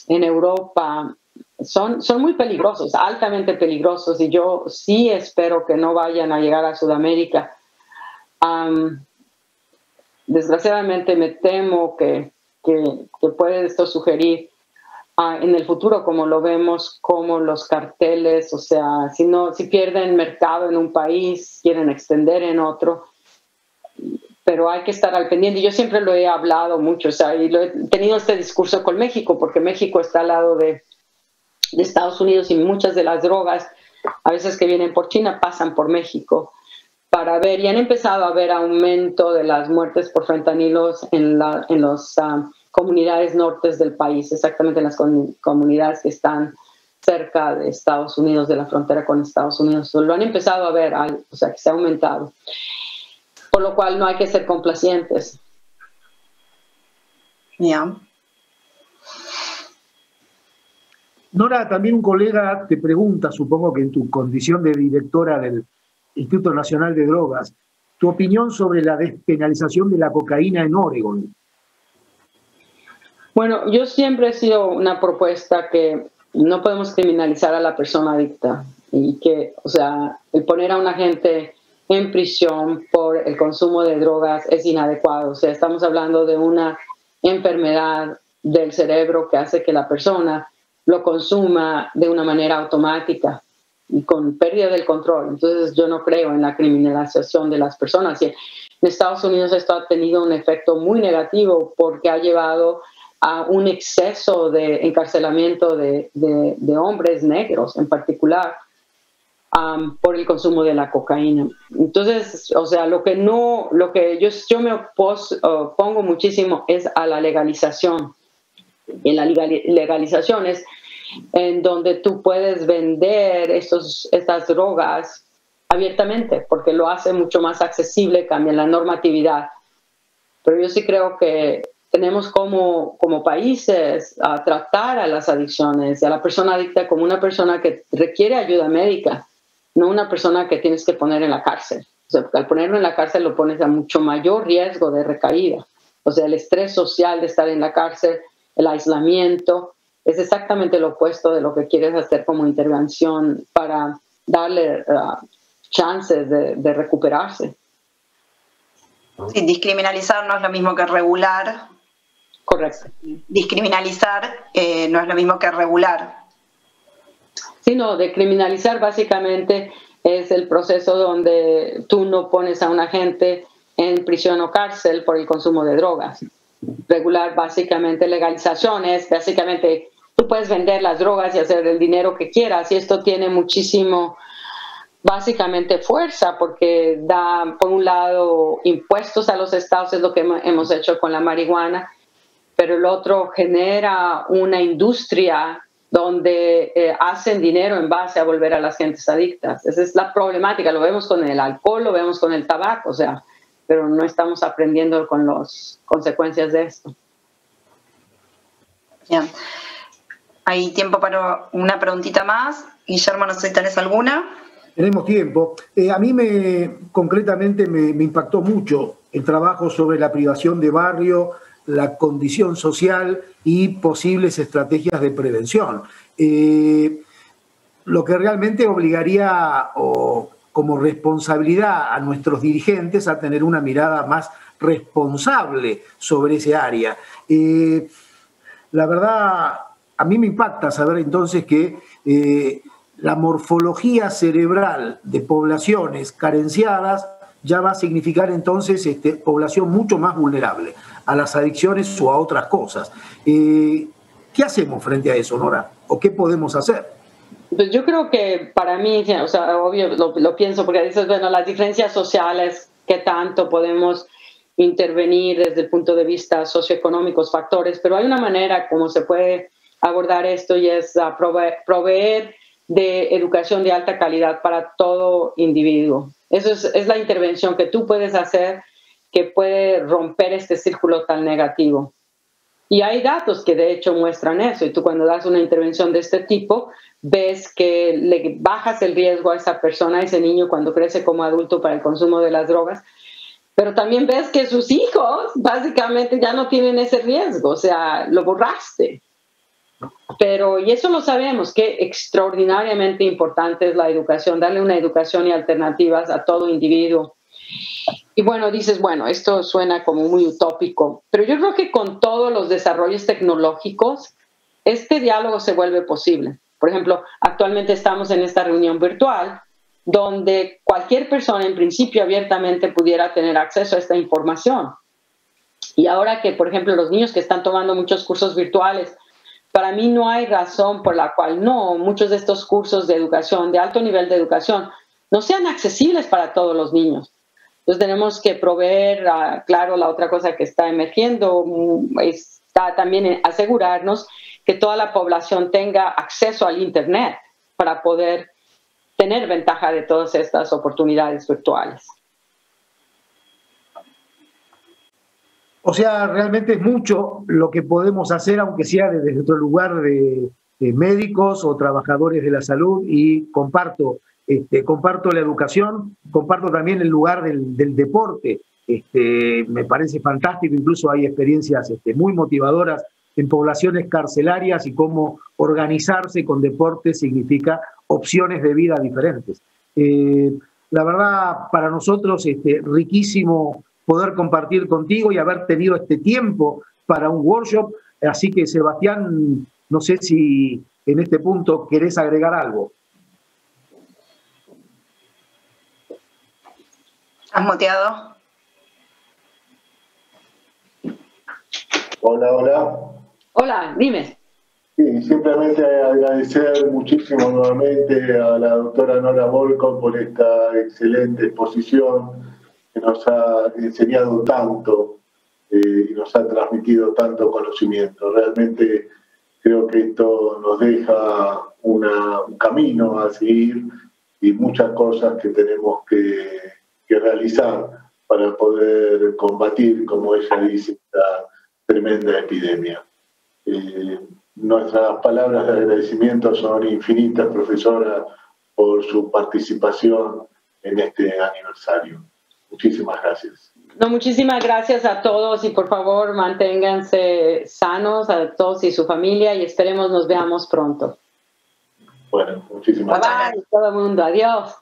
en Europa, son muy peligrosos, altamente peligrosos, y yo sí espero que no vayan a llegar a Sudamérica. Desgraciadamente me temo que puede esto sugerir en el futuro, como lo vemos, como los carteles, o sea, si pierden mercado en un país, quieren extender en otro. Pero hay que estar al pendiente. Yo siempre lo he hablado mucho, o sea, y he tenido este discurso con México, porque México está al lado de Estados Unidos, y muchas de las drogas, a veces que vienen por China, pasan por México para ver, y han empezado a haber aumento de las muertes por fentanilos en las comunidades nortes del país, exactamente en las comunidades que están cerca de Estados Unidos, de la frontera con Estados Unidos. Lo han empezado a ver, o sea, que se ha aumentado. Por lo cual no hay que ser complacientes. Yeah. Nora, también un colega te pregunta, supongo que en tu condición de directora del Instituto Nacional de Drogas, tu opinión sobre la despenalización de la cocaína en Oregon. Bueno, yo siempre he sido una propuesta que no podemos criminalizar a la persona adicta, y que, o sea, el poner a una gente en prisión por el consumo de drogas es inadecuado. O sea, estamos hablando de una enfermedad del cerebro que hace que la persona lo consuma de una manera automática y con pérdida del control. Entonces, yo no creo en la criminalización de las personas. Y en Estados Unidos esto ha tenido un efecto muy negativo, porque ha llevado a un exceso de encarcelamiento de hombres negros en particular, por el consumo de la cocaína. Entonces, o sea, lo que yo me opongo muchísimo es a la legalización en las legalizaciones, en donde tú puedes vender estas drogas abiertamente, porque lo hace mucho más accesible, cambia la normatividad. Pero yo sí creo que tenemos como países a tratar a las adicciones y a la persona adicta como una persona que requiere ayuda médica, no una persona que tienes que poner en la cárcel. O sea, al ponerlo en la cárcel lo pones a mucho mayor riesgo de recaída. O sea, el estrés social de estar en la cárcel, el aislamiento, es exactamente lo opuesto de lo que quieres hacer como intervención para darle chances de recuperarse. Sí, descriminalizar no es lo mismo que regular. Correcto. Descriminalizar no es lo mismo que regular. Sí, no, decriminalizar básicamente es el proceso donde tú no pones a una gente en prisión o cárcel por el consumo de drogas. Regular, básicamente, legalización es básicamente tú puedes vender las drogas y hacer el dinero que quieras, y esto tiene muchísimo, básicamente, fuerza, porque da, por un lado, impuestos a los estados, es lo que hemos hecho con la marihuana, pero el otro genera una industria donde hacen dinero en base a volver a las gentes adictas. Esa es la problemática, lo vemos con el alcohol, lo vemos con el tabaco, o sea, pero no estamos aprendiendo con las consecuencias de esto. Bien. Hay tiempo para una preguntita más. Guillermo, no sé si tenés alguna. Tenemos tiempo. A mí concretamente me impactó mucho el trabajo sobre la privación de barrio, la condición social y posibles estrategias de prevención. Lo que realmente obligaría como responsabilidad a nuestros dirigentes a tener una mirada más responsable sobre ese área. La verdad, a mí me impacta saber entonces que la morfología cerebral de poblaciones carenciadas ya va a significar entonces población mucho más vulnerable a las adicciones o a otras cosas. ¿Qué hacemos frente a eso, Nora? ¿O qué podemos hacer? Pues yo creo que para mí, o sea, obvio lo pienso, porque dices, bueno, las diferencias sociales, ¿qué tanto podemos intervenir desde el punto de vista socioeconómicos, factores? Pero hay una manera como se puede abordar esto, y es proveer de educación de alta calidad para todo individuo. Eso es la intervención que tú puedes hacer, que puede romper este círculo tan negativo. Y hay datos que de hecho muestran eso, y tú cuando das una intervención de este tipo, ves que le bajas el riesgo a esa persona, a ese niño cuando crece como adulto para el consumo de las drogas, pero también ves que sus hijos básicamente ya no tienen ese riesgo, o sea, lo borraste. Y eso lo sabemos, que extraordinariamente importante es la educación, darle una educación y alternativas a todo individuo. Y bueno, dices, bueno, esto suena como muy utópico, pero yo creo que con todos los desarrollos tecnológicos, este diálogo se vuelve posible. Por ejemplo, actualmente estamos en esta reunión virtual, donde cualquier persona en principio abiertamente pudiera tener acceso a esta información. Y ahora que, por ejemplo, los niños que están tomando muchos cursos virtuales, para mí no hay razón por la cual muchos de estos cursos de educación, de alto nivel de educación, no sean accesibles para todos los niños. Entonces tenemos que proveer, claro, la otra cosa que está emergiendo está también asegurarnos que toda la población tenga acceso al Internet para poder tener ventaja de todas estas oportunidades virtuales. O sea, realmente es mucho lo que podemos hacer, aunque sea desde otro lugar de médicos o trabajadores de la salud, y comparto la educación, comparto también el lugar del deporte. Me parece fantástico, incluso hay experiencias muy motivadoras en poblaciones carcelarias, y cómo organizarse con deporte significa opciones de vida diferentes. La verdad, para nosotros, riquísimo poder compartir contigo y haber tenido este tiempo para un workshop. Así que, Sebastián, no sé si en este punto querés agregar algo. ¿Has muteado? Hola. Hola, dime. Sí, simplemente agradecer muchísimo nuevamente a la doctora Nora Volkov por esta excelente exposición que nos ha enseñado tanto y nos ha transmitido tanto conocimiento. Realmente creo que esto nos deja un camino a seguir y muchas cosas que tenemos que realizar para poder combatir, como ella dice, esta tremenda epidemia. Nuestras palabras de agradecimiento son infinitas, profesora, por su participación en este aniversario. Muchísimas gracias. No, muchísimas gracias a todos y por favor manténganse sanos a todos y su familia y esperemos nos veamos pronto. Bueno, muchísimas gracias. Bye, todo el mundo. Adiós.